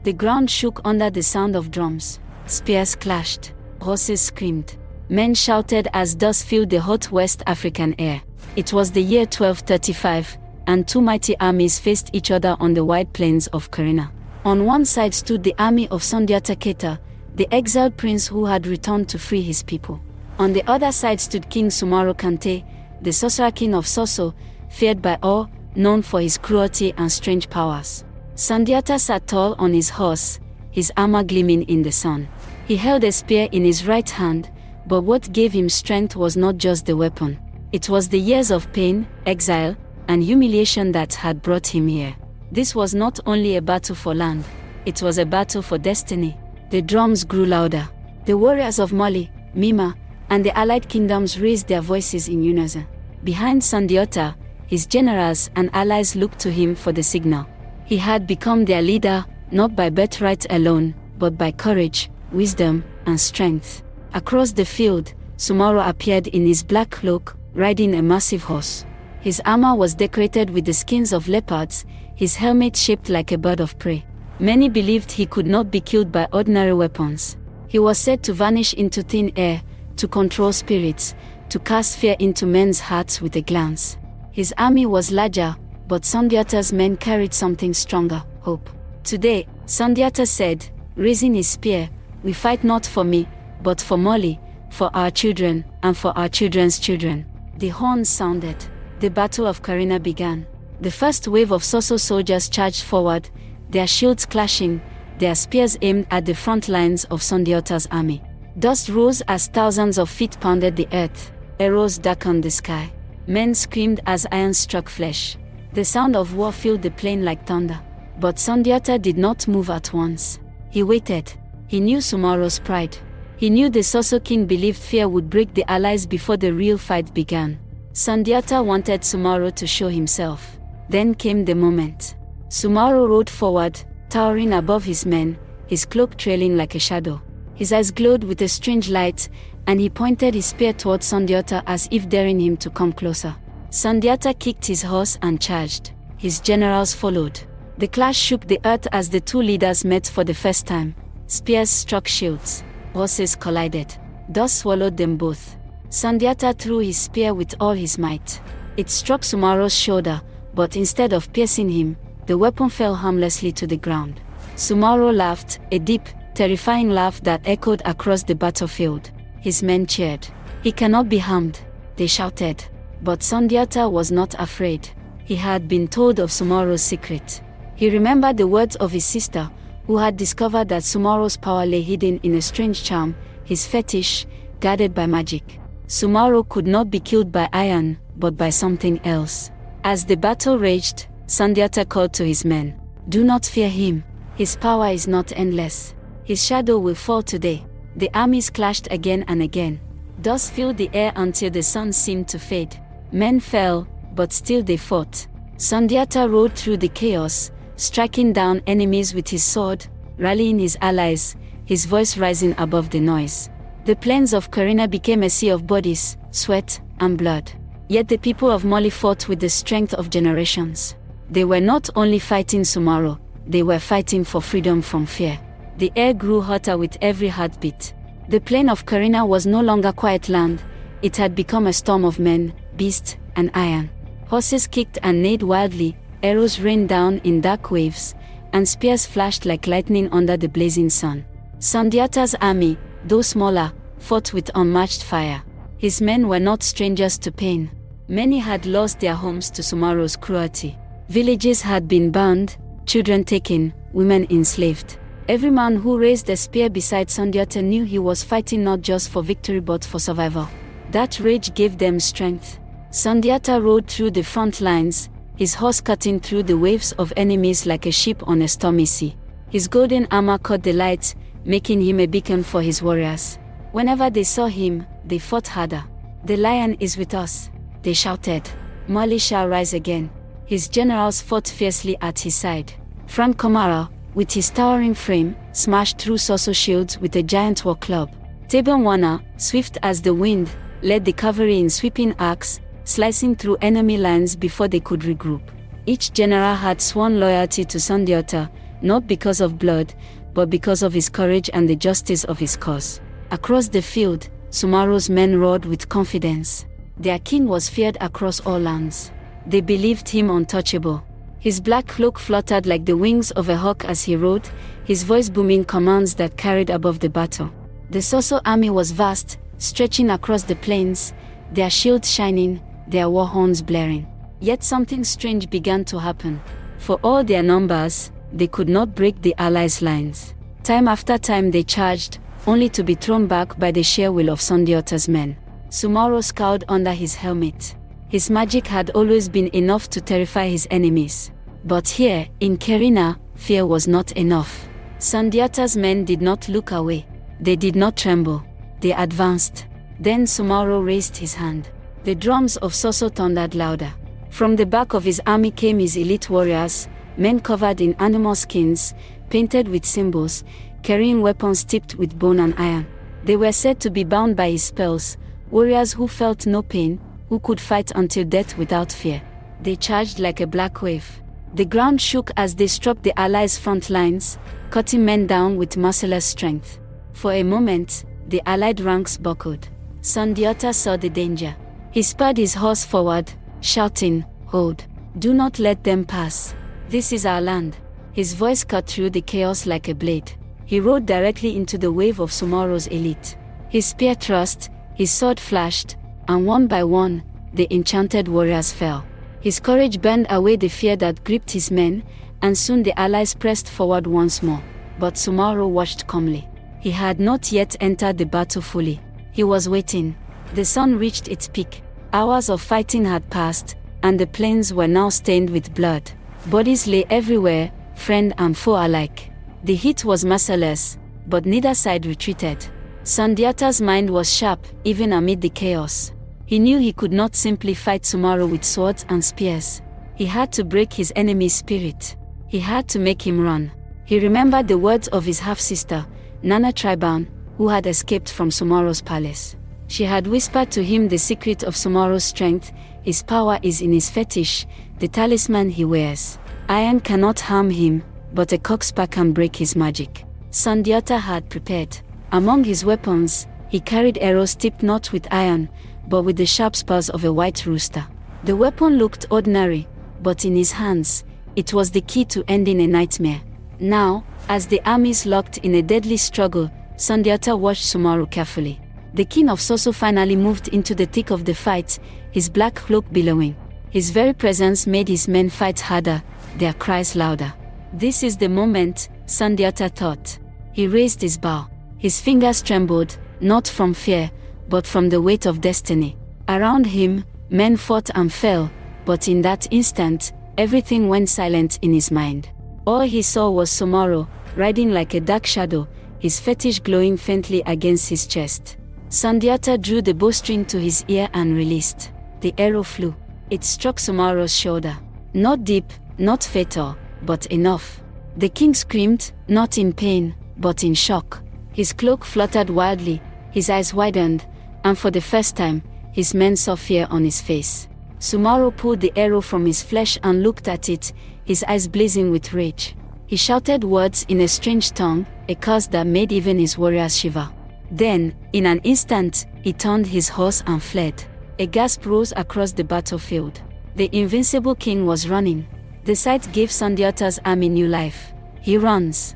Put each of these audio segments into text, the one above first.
The ground shook under the sound of drums. Spears clashed. Horses screamed. Men shouted as dust filled the hot West African air. It was the year 1235, and two mighty armies faced each other on the wide plains of Karina. On one side stood the army of Sundiata Keita, the exiled prince who had returned to free his people. On the other side stood King Sumaro Kante, the sorcerer king of Soso, feared by all, known for his cruelty and strange powers. Sundiata sat tall on his horse, his armor gleaming in the sun. He held a spear in his right hand, but what gave him strength was not just the weapon. It was the years of pain, exile, and humiliation that had brought him here. This was not only a battle for land, it was a battle for destiny. The drums grew louder. The warriors of Mali, Mima, and the allied kingdoms raised their voices in unison. Behind Sundiata, his generals and allies looked to him for the signal. He had become their leader, not by birthright alone, but by courage, wisdom, and strength. Across the field, Sumaro appeared in his black cloak, riding a massive horse. His armor was decorated with the skins of leopards, his helmet shaped like a bird of prey. Many believed he could not be killed by ordinary weapons. He was said to vanish into thin air, to control spirits, to cast fear into men's hearts with a glance. His army was larger, but Sundiata's men carried something stronger, hope. Today, Sundiata said, raising his spear, we fight not for me, but for Mali, for our children, and for our children's children. The horns sounded. The Battle of Karina began. The first wave of Soso soldiers charged forward, their shields clashing, their spears aimed at the front lines of Sundiata's army. Dust rose as thousands of feet pounded the earth. Arrows darkened the sky. Men screamed as iron struck flesh. The sound of war filled the plain like thunder. But Sundiata did not move at once. He waited. He knew Sumaro's pride. He knew the Soso king believed fear would break the allies before the real fight began. Sundiata wanted Sumaro to show himself. Then came the moment. Sumaro rode forward, towering above his men, his cloak trailing like a shadow. His eyes glowed with a strange light, and he pointed his spear towards Sundiata as if daring him to come closer. Sundiata kicked his horse and charged. His generals followed. The clash shook the earth as the two leaders met for the first time. Spears struck shields. Horses collided. Dust swallowed them both. Sundiata threw his spear with all his might. It struck Sumaro's shoulder, but instead of piercing him, the weapon fell harmlessly to the ground. Sumaro laughed, a deep, terrifying laugh that echoed across the battlefield. His men cheered. He cannot be harmed, they shouted. But Sundiata was not afraid. He had been told of Sumaro's secret. He remembered the words of his sister, who had discovered that Sumaro's power lay hidden in a strange charm, his fetish, guarded by magic. Sumaro could not be killed by iron, but by something else. As the battle raged, Sundiata called to his men, "Do not fear him. His power is not endless. His shadow will fall today." The armies clashed again and again. Dust filled the air until the sun seemed to fade. Men fell, but still they fought. Sundiata rode through the chaos, striking down enemies with his sword, rallying his allies, his voice rising above the noise. The plains of Karina became a sea of bodies, sweat, and blood. Yet the people of Mali fought with the strength of generations. They were not only fighting Sumaro, they were fighting for freedom from fear. The air grew hotter with every heartbeat. The plain of Karina was no longer quiet land, it had become a storm of men, beasts, and iron. Horses kicked and neighed wildly, arrows rained down in dark waves, and spears flashed like lightning under the blazing sun. Sundiata's army, though smaller, fought with unmatched fire. His men were not strangers to pain. Many had lost their homes to Sumaro's cruelty. Villages had been burned, children taken, women enslaved. Every man who raised a spear beside Sundiata knew he was fighting not just for victory but for survival. That rage gave them strength. Sundiata rode through the front lines, his horse cutting through the waves of enemies like a ship on a stormy sea. His golden armor caught the light, making him a beacon for his warriors. Whenever they saw him, they fought harder. "The lion is with us," they shouted. "Mali shall rise again." His generals fought fiercely at his side. Frank Komara, with his towering frame, smashed through Soso shields with a giant war club. Tebenwana, swift as the wind, led the cavalry in sweeping arcs, slicing through enemy lines before they could regroup. Each general had sworn loyalty to Sundiata, not because of blood, but because of his courage and the justice of his cause. Across the field, Sumaro's men roared with confidence. Their king was feared across all lands. They believed him untouchable. His black cloak fluttered like the wings of a hawk as he rode, his voice booming commands that carried above the battle. The Soso army was vast, stretching across the plains, their shields shining, their war horns blaring. Yet something strange began to happen. For all their numbers, they could not break the allies' lines. Time after time they charged, only to be thrown back by the sheer will of Sundiata's men. Sumaro scowled under his helmet. His magic had always been enough to terrify his enemies. But here, in Kerina, fear was not enough. Sundiata's men did not look away. They did not tremble. They advanced. Then Sumaro raised his hand. The drums of Soso thundered louder. From the back of his army came his elite warriors, men covered in animal skins, painted with symbols, carrying weapons tipped with bone and iron. They were said to be bound by his spells, warriors who felt no pain, who could fight until death without fear. They charged like a black wave. The ground shook as they struck the Allies' front lines, cutting men down with merciless strength. For a moment, the Allied ranks buckled. Sundiata saw the danger. He spurred his horse forward, shouting, "Hold! Do not let them pass. This is our land." His voice cut through the chaos like a blade. He rode directly into the wave of Sumaro's elite. His spear thrust, his sword flashed, and one by one, the enchanted warriors fell. His courage burned away the fear that gripped his men, and soon the allies pressed forward once more. But Sumaro watched calmly. He had not yet entered the battle fully. He was waiting. The sun reached its peak. Hours of fighting had passed, and the plains were now stained with blood. Bodies lay everywhere, friend and foe alike. The heat was merciless, but neither side retreated. Sundiata's mind was sharp, even amid the chaos. He knew he could not simply fight Sumaro with swords and spears. He had to break his enemy's spirit. He had to make him run. He remembered the words of his half-sister, Nana Triban, who had escaped from Sumaro's palace. She had whispered to him the secret of Sumaro's strength. His power is in his fetish, the talisman he wears. Iron cannot harm him, but a cockspur can break his magic. Sundiata had prepared. Among his weapons, he carried arrows tipped not with iron, but with the sharp spurs of a white rooster. The weapon looked ordinary, but in his hands, it was the key to ending a nightmare. Now, as the armies locked in a deadly struggle, Sundiata watched Sumaro carefully. The king of Soso finally moved into the thick of the fight, his black cloak billowing. His very presence made his men fight harder, their cries louder. This is the moment, Sundiata thought. He raised his bow. His fingers trembled, not from fear, but from the weight of destiny. Around him, men fought and fell, but in that instant, everything went silent in his mind. All he saw was Sumaro, riding like a dark shadow, his fetish glowing faintly against his chest. Sundiata drew the bowstring to his ear and released. The arrow flew. It struck Sumaro's shoulder. Not deep, not fatal, but enough. The king screamed, not in pain, but in shock. His cloak fluttered wildly, his eyes widened, and for the first time, his men saw fear on his face. Sumaro pulled the arrow from his flesh and looked at it, his eyes blazing with rage. He shouted words in a strange tongue, a curse that made even his warriors shiver. Then, in an instant, he turned his horse and fled. A gasp rose across the battlefield. The invincible king was running. The sight gave Sundiata's army new life. He runs.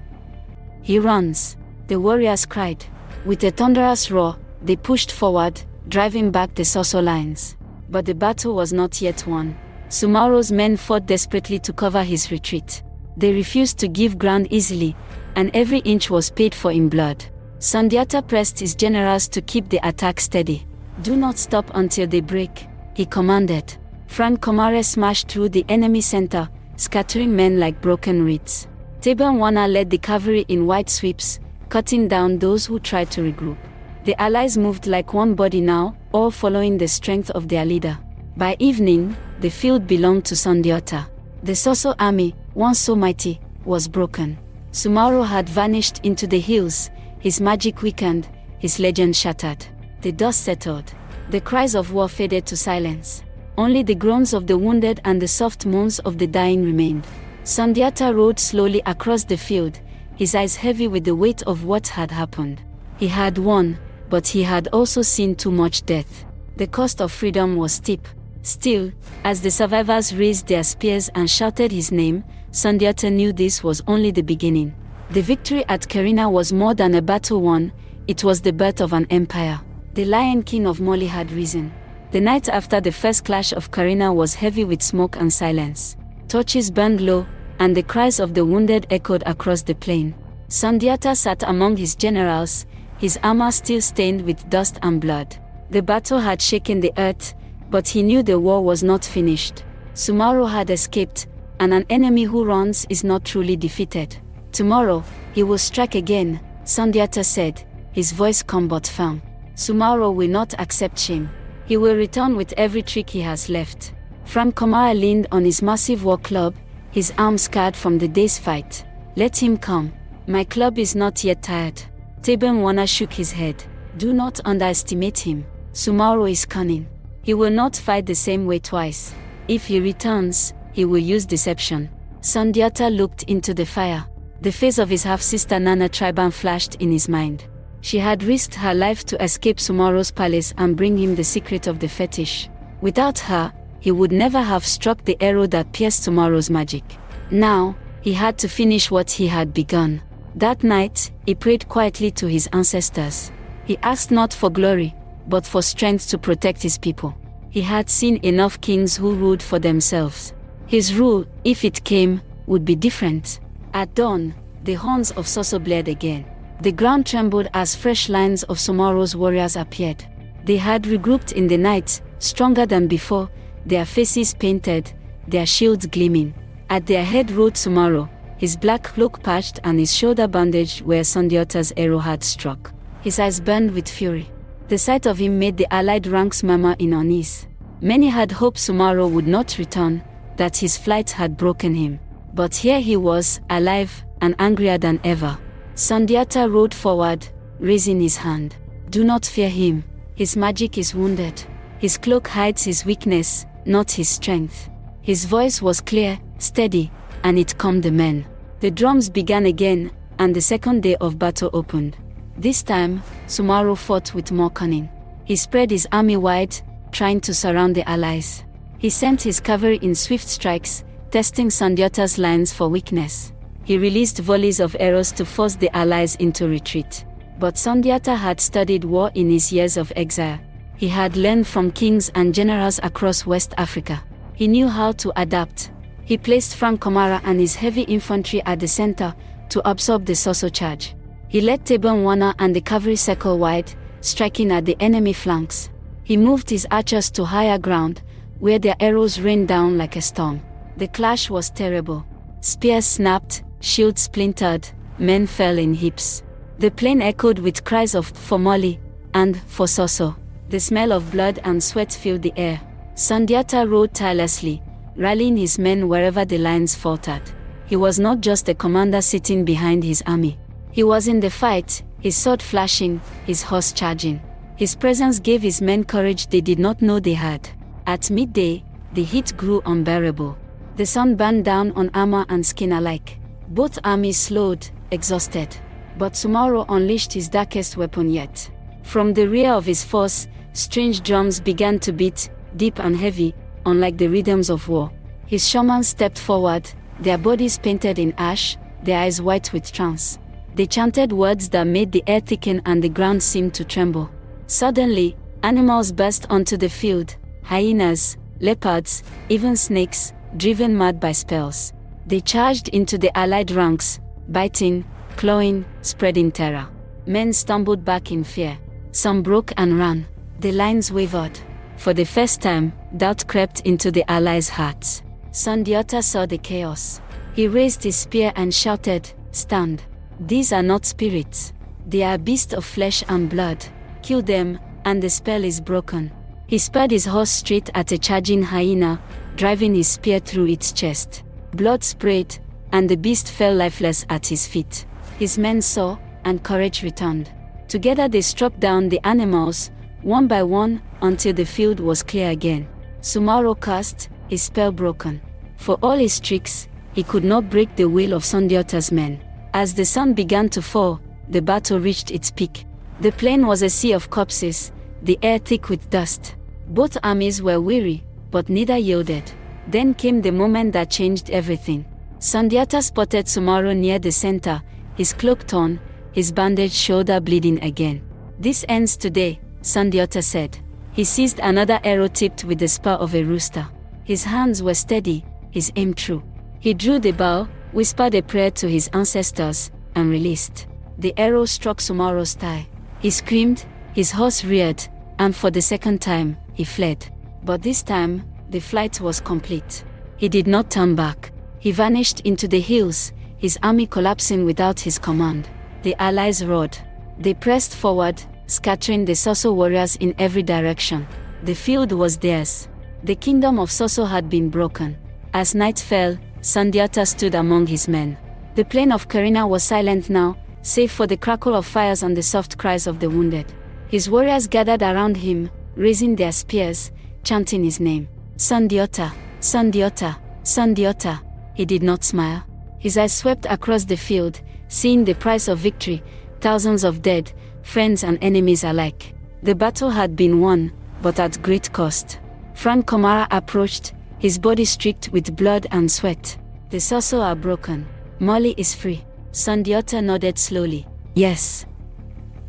He runs. The warriors cried. With a thunderous roar, they pushed forward, driving back the Soso lines. But the battle was not yet won. Sumaro's men fought desperately to cover his retreat. They refused to give ground easily, and every inch was paid for in blood. Sundiata pressed his generals to keep the attack steady. "Do not stop until they break," he commanded. Frank Komare smashed through the enemy center, scattering men like broken reeds. Tebanwana led the cavalry in wide sweeps, cutting down those who tried to regroup. The allies moved like one body now, all following the strength of their leader. By evening, the field belonged to Sundiata. The Soso army, once so mighty, was broken. Sumaro had vanished into the hills, his magic weakened, his legend shattered. The dust settled. The cries of war faded to silence. Only the groans of the wounded and the soft moans of the dying remained. Sundiata rode slowly across the field, his eyes heavy with the weight of what had happened. He had won, but he had also seen too much death. The cost of freedom was steep. Still, as the survivors raised their spears and shouted his name, Sundiata knew this was only the beginning. The victory at Karina was more than a battle won, it was the birth of an empire. The Lion King of Mali had risen. The night after the first clash of Karina was heavy with smoke and silence. Torches burned low, and the cries of the wounded echoed across the plain. Sundiata sat among his generals, his armor still stained with dust and blood. The battle had shaken the earth, but he knew the war was not finished. Sumaro had escaped, and an enemy who runs is not truly defeated. Tomorrow, he will strike again, Sundiata said, his voice calm but firm. Sumaro will not accept shame. He will return with every trick he has left. Frank Komara leaned on his massive war club, his arm scarred from the day's fight. Let him come. My club is not yet tired. Teben Wana shook his head. Do not underestimate him. Sumaro is cunning. He will not fight the same way twice. If he returns, he will use deception. Sundiata looked into the fire. The face of his half-sister Nana Triban flashed in his mind. She had risked her life to escape Sumaro's palace and bring him the secret of the fetish. Without her, he would never have struck the arrow that pierced Sumaro's magic. Now, he had to finish what he had begun. That night, he prayed quietly to his ancestors. He asked not for glory, but for strength to protect his people. He had seen enough kings who ruled for themselves. His rule, if it came, would be different. At dawn, the horns of Soso blared again. The ground trembled as fresh lines of Sumaro's warriors appeared. They had regrouped in the night, stronger than before, their faces painted, their shields gleaming. At their head rode Sumaro, his black cloak patched and his shoulder bandaged where Sundiata's arrow had struck. His eyes burned with fury. The sight of him made the allied ranks murmur in unease. Many had hoped Sumaro would not return, that his flight had broken him. But here he was, alive, and angrier than ever. Sundiata rode forward, raising his hand. Do not fear him. His magic is wounded. His cloak hides his weakness, not his strength. His voice was clear, steady, and it calmed the men. The drums began again, and the second day of battle opened. This time, Sumaro fought with more cunning. He spread his army wide, trying to surround the allies. He sent his cavalry in swift strikes, testing Sundiata's lines for weakness. He released volleys of arrows to force the allies into retreat. But Sundiata had studied war in his years of exile. He had learned from kings and generals across West Africa. He knew how to adapt. He placed Frank Komara and his heavy infantry at the center to absorb the Soso charge. He let Teben Wana and the cavalry circle wide, striking at the enemy flanks. He moved his archers to higher ground, where their arrows rained down like a storm. The clash was terrible. Spears snapped, shields splintered, men fell in heaps. The plain echoed with cries of "for Mali" and "for Soso." The smell of blood and sweat filled the air. Sundiata rode tirelessly, rallying his men wherever the lines faltered. He was not just a commander sitting behind his army. He was in the fight, his sword flashing, his horse charging. His presence gave his men courage they did not know they had. At midday, the heat grew unbearable. The sun burned down on armor and skin alike. Both armies slowed, exhausted. But Sumaro unleashed his darkest weapon yet. From the rear of his force, strange drums began to beat, deep and heavy, unlike the rhythms of war. His shamans stepped forward, their bodies painted in ash, their eyes white with trance. They chanted words that made the air thicken and the ground seem to tremble. Suddenly, animals burst onto the field, hyenas, leopards, even snakes, driven mad by spells. They charged into the allied ranks, biting, clawing, spreading terror. Men stumbled back in fear. Some broke and ran. The lines wavered. For the first time, doubt crept into the allies' hearts. Sundiata saw the chaos. He raised his spear and shouted, "Stand! These are not spirits. They are beasts of flesh and blood. Kill them, and the spell is broken." He spurred his horse straight at a charging hyena, driving his spear through its chest. Blood sprayed, and the beast fell lifeless at his feet. His men saw, and courage returned. Together they struck down the animals, one by one, until the field was clear again. Sumaro cast, his spell broken. For all his tricks, he could not break the will of Sundiata's men. As the sun began to fall, the battle reached its peak. The plain was a sea of corpses, the air thick with dust. Both armies were weary, but neither yielded. Then came the moment that changed everything. Sundiata spotted Sumaro near the center, his cloak torn, his bandaged shoulder bleeding again. "This ends today," Sundiata said. He seized another arrow tipped with the spur of a rooster. His hands were steady, his aim true. He drew the bow, whispered a prayer to his ancestors, and released. The arrow struck Sumaro's thigh. He screamed, his horse reared, and for the second time, he fled. But this time, the flight was complete. He did not turn back. He vanished into the hills, his army collapsing without his command. The allies roared. They pressed forward, scattering the Soso warriors in every direction. The field was theirs. The kingdom of Soso had been broken. As night fell, Sundiata stood among his men. The plain of Karina was silent now, save for the crackle of fires and the soft cries of the wounded. His warriors gathered around him, raising their spears, chanting his name. "Sundiata, Sundiata, Sundiata." He did not smile. His eyes swept across the field, seeing the price of victory, thousands of dead, friends and enemies alike. The battle had been won, but at great cost. Frank Komara approached, his body streaked with blood and sweat. "The Soso are broken. Molly is free." Sundiata nodded slowly. "Yes.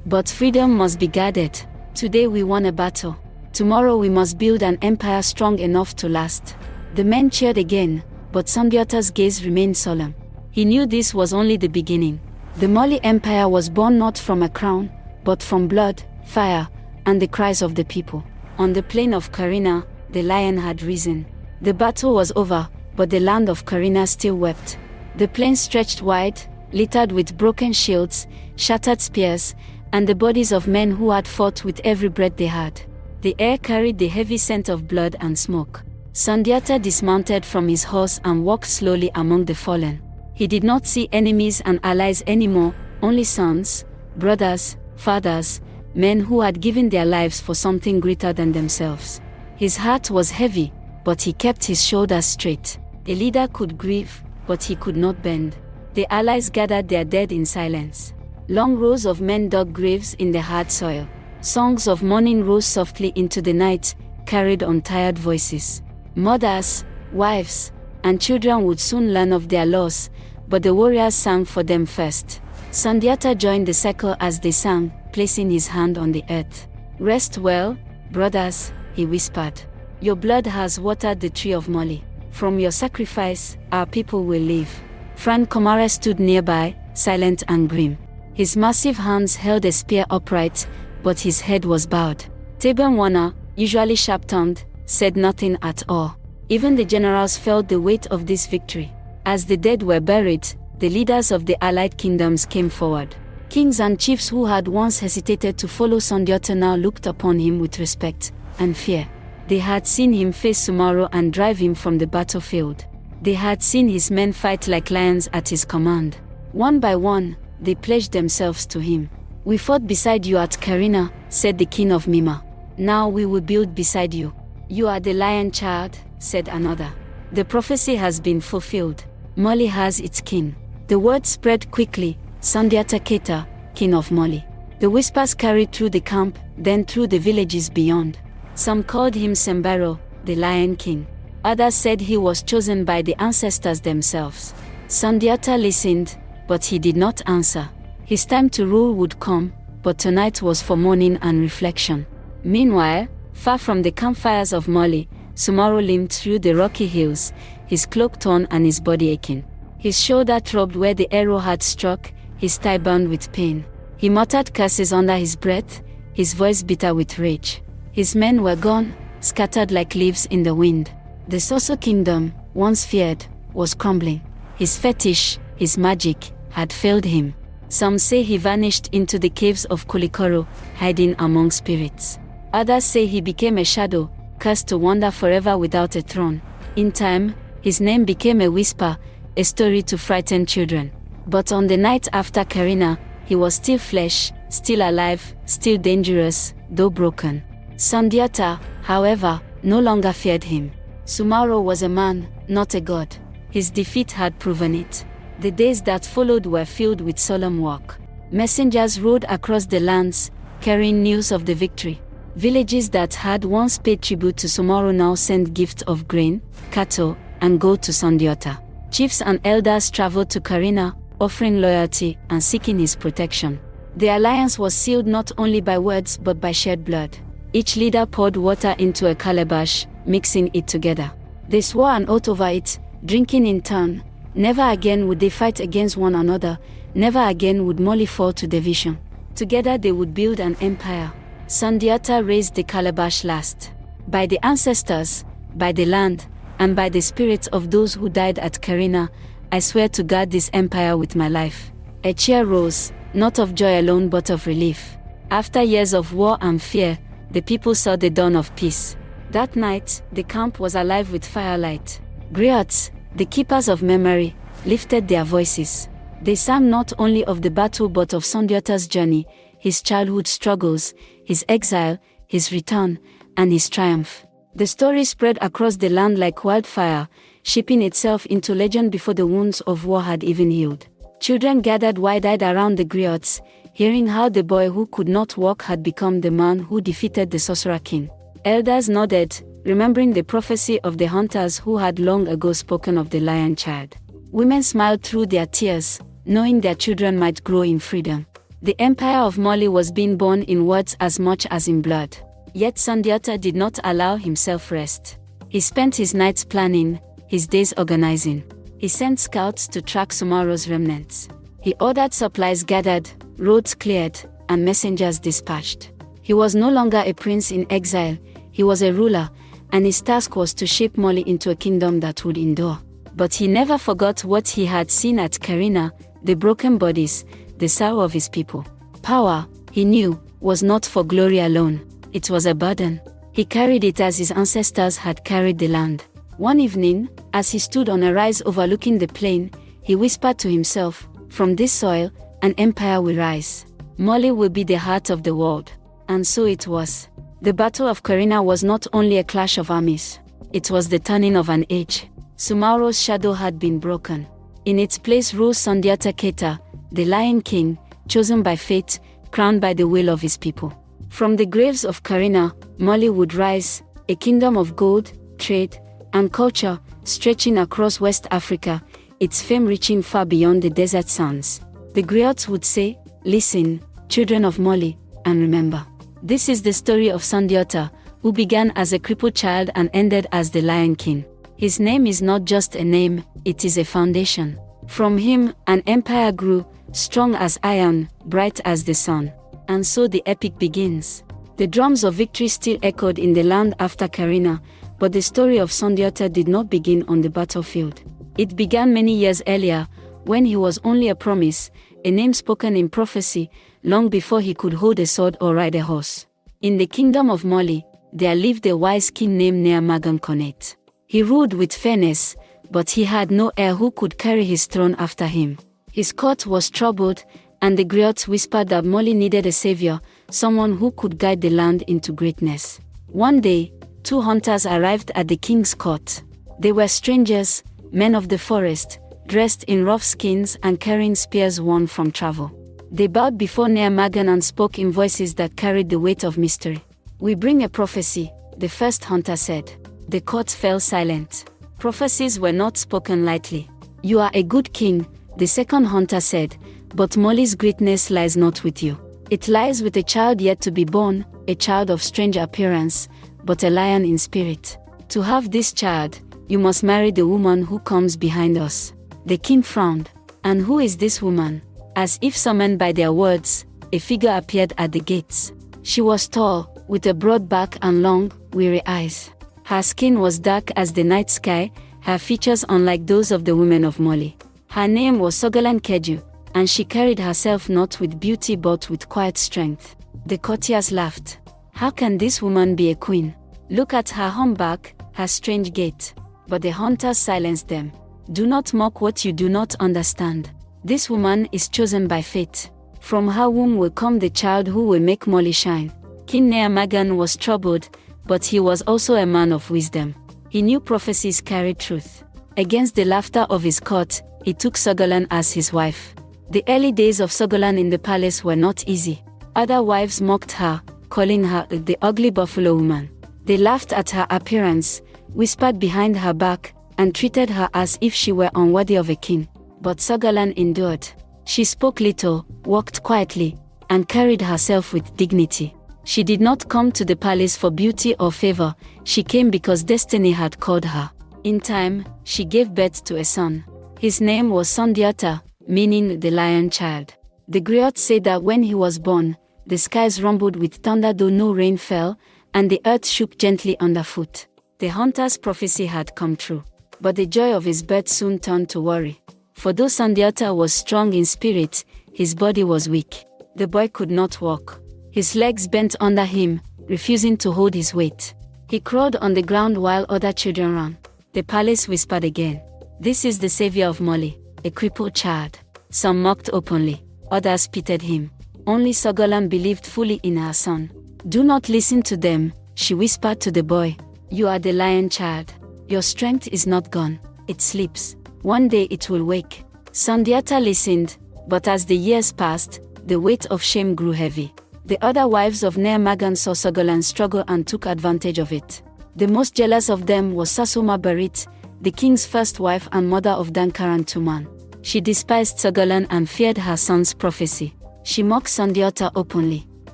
But freedom must be guarded. Today we won a battle. Tomorrow we must build an empire strong enough to last." The men cheered again, but Sundiata's gaze remained solemn. He knew this was only the beginning. The Molly Empire was born not from a crown, but from blood, fire, and the cries of the people. On the plain of Karina, the lion had risen. The battle was over, but the land of Karina still wept. The plain stretched wide, littered with broken shields, shattered spears, and the bodies of men who had fought with every breath they had. The air carried the heavy scent of blood and smoke. Sundiata dismounted from his horse and walked slowly among the fallen. He did not see enemies and allies anymore, only sons, brothers, fathers, men who had given their lives for something greater than themselves. His heart was heavy, but he kept his shoulders straight. A leader could grieve, but he could not bend. The allies gathered their dead in silence. Long rows of men dug graves in the hard soil. Songs of mourning rose softly into the night, carried on tired voices. Mothers, wives, and children would soon learn of their loss, but the warriors sang for them first. Sundiata joined the circle as they sang, placing his hand on the earth. "Rest well, brothers," he whispered. "Your blood has watered the tree of Molly. From your sacrifice, our people will live." Frank Komara stood nearby, silent and grim. His massive hands held a spear upright, but his head was bowed. Taban Wana, usually sharp-tongued, said nothing at all. Even the generals felt the weight of this victory. As the dead were buried, the leaders of the allied kingdoms came forward. Kings and chiefs who had once hesitated to follow Sundiata now looked upon him with respect and fear. They had seen him face Sumaro and drive him from the battlefield. They had seen his men fight like lions at his command. One by one, they pledged themselves to him. "We fought beside you at Karina," said the king of Mima. "Now we will build beside you." "You are the lion child," said another. "The prophecy has been fulfilled. Molly has its king." The word spread quickly, Sundiata Keita, king of Molly. The whispers carried through the camp, then through the villages beyond. Some called him Sembaro, the Lion King. Others said he was chosen by the ancestors themselves. Sundiata listened, but he did not answer. His time to rule would come, but tonight was for mourning and reflection. Meanwhile, far from the campfires of Molly, Sumaro limped through the rocky hills, his cloak torn and his body aching. His shoulder throbbed where the arrow had struck, his thigh burned with pain. He muttered curses under his breath, his voice bitter with rage. His men were gone, scattered like leaves in the wind. The Soso kingdom, once feared, was crumbling. His fetish, his magic, had failed him. Some say he vanished into the caves of Kulikoro, hiding among spirits. Others say he became a shadow, cursed to wander forever without a throne. In time, his name became a whisper, a story to frighten children. But on the night after Karina, he was still flesh, still alive, still dangerous, though broken. Sundiata, however, no longer feared him. Sumaro was a man, not a god. His defeat had proven it. The days that followed were filled with solemn work. Messengers rode across the lands, carrying news of the victory. Villages that had once paid tribute to Somaro now sent gifts of grain, cattle, and gold to Sundiata. Chiefs and elders traveled to Karina, offering loyalty and seeking his protection. The alliance was sealed not only by words but by shed blood. Each leader poured water into a calabash, mixing it together. They swore an oath over it, drinking in turn. Never again would they fight against one another, never again would Moli fall to division. Together they would build an empire. Sundiata raised the calabash last. By the ancestors, by the land, and by the spirits of those who died at Karina, I swear to guard this empire with my life. A cheer rose, not of joy alone but of relief. After years of war and fear, the people saw the dawn of peace. That night, the camp was alive with firelight. Griots, the keepers of memory, lifted their voices. They sang not only of the battle but of Sundiata's journey, his childhood struggles, his exile, his return, and his triumph. The story spread across the land like wildfire, shaping itself into legend before the wounds of war had even healed. Children gathered wide-eyed around the griots, hearing how the boy who could not walk had become the man who defeated the sorcerer king. Elders nodded, remembering the prophecy of the hunters who had long ago spoken of the lion child. Women smiled through their tears, knowing their children might grow in freedom. The empire of Moli was being born in words as much as in blood. Yet Sundiata did not allow himself rest. He spent his nights planning, his days organizing. He sent scouts to track Somaro's remnants. He ordered supplies gathered, roads cleared, and messengers dispatched. He was no longer a prince in exile, he was a ruler, and his task was to shape Moli into a kingdom that would endure. But he never forgot what he had seen at Karina, the broken bodies, the sorrow of his people. Power, he knew, was not for glory alone, it was a burden. He carried it as his ancestors had carried the land. One evening, as he stood on a rise overlooking the plain, he whispered to himself, "From this soil, an empire will rise. Moli will be the heart of the world." And so it was. The Battle of Karina was not only a clash of armies, it was the turning of an age. Somaro's shadow had been broken. In its place rose Sundiata Keita, the Lion King, chosen by fate, crowned by the will of his people. From the graves of Karina, Moli would rise, a kingdom of gold, trade, and culture, stretching across West Africa, its fame reaching far beyond the desert sands. The griots would say, "Listen, children of Moli, and remember. This is the story of Sundiata, who began as a crippled child and ended as the Lion King. His name is not just a name, it is a foundation. From him, an empire grew, strong as iron, bright as the sun." And so the epic begins. The drums of victory still echoed in the land after Karina, but the story of Sundiata did not begin on the battlefield. It began many years earlier, when he was only a promise, a name spoken in prophecy, long before he could hold a sword or ride a horse. In the kingdom of Moli, there lived a wise king named Neamagan Konet. He ruled with fairness, but he had no heir who could carry his throne after him. His court was troubled, and the griots whispered that Moli needed a savior, someone who could guide the land into greatness. One day, two hunters arrived at the king's court. They were strangers, men of the forest, dressed in rough skins and carrying spears worn from travel. They bowed before Neamagan and spoke in voices that carried the weight of mystery. "We bring a prophecy," the first hunter said. The court fell silent. Prophecies were not spoken lightly. "You are a good king," the second hunter said, "but Moli's greatness lies not with you. It lies with a child yet to be born, a child of strange appearance, but a lion in spirit. To have this child, you must marry the woman who comes behind us." The king frowned. "And who is this woman?" As if summoned by their words, a figure appeared at the gates. She was tall, with a broad back and long, weary eyes. Her skin was dark as the night sky, her features unlike those of the women of Moli. Her name was Sogalan Keju, and she carried herself not with beauty but with quiet strength. The courtiers laughed. "How can this woman be a queen? Look at her humpback, her strange gait." But the hunters silenced them. "Do not mock what you do not understand. This woman is chosen by fate. From her womb will come the child who will make Moli shine." King Neamagan was troubled, but he was also a man of wisdom. He knew prophecies carried truth. Against the laughter of his court, he took Sogolan as his wife. The early days of Sogolan in the palace were not easy. Other wives mocked her, calling her the ugly buffalo woman. They laughed at her appearance, whispered behind her back, and treated her as if she were unworthy of a king. But Sogolan endured. She spoke little, walked quietly, and carried herself with dignity. She did not come to the palace for beauty or favor, she came because destiny had called her. In time, she gave birth to a son. His name was Sundiata, meaning the lion child. The griots say that when he was born, the skies rumbled with thunder though no rain fell, and the earth shook gently underfoot. The hunter's prophecy had come true. But the joy of his birth soon turned to worry. For though Sundiata was strong in spirit, his body was weak. The boy could not walk. His legs bent under him, refusing to hold his weight. He crawled on the ground while other children ran. The palace whispered again, "This is the savior of Mali, a crippled child." Some mocked openly, others pitied him. Only Sogolan believed fully in her son. "Do not listen to them," she whispered to the boy. "You are the lion child. Your strength is not gone, it sleeps. One day it will wake." Sundiata listened, but as the years passed, the weight of shame grew heavy. The other wives of Ner Magan saw Sogolan's struggle and took advantage of it. The most jealous of them was Sasoma Barit, the king's first wife and mother of Dankaran Tuman. She despised Sogolan and feared her son's prophecy. She mocked Sundiata openly.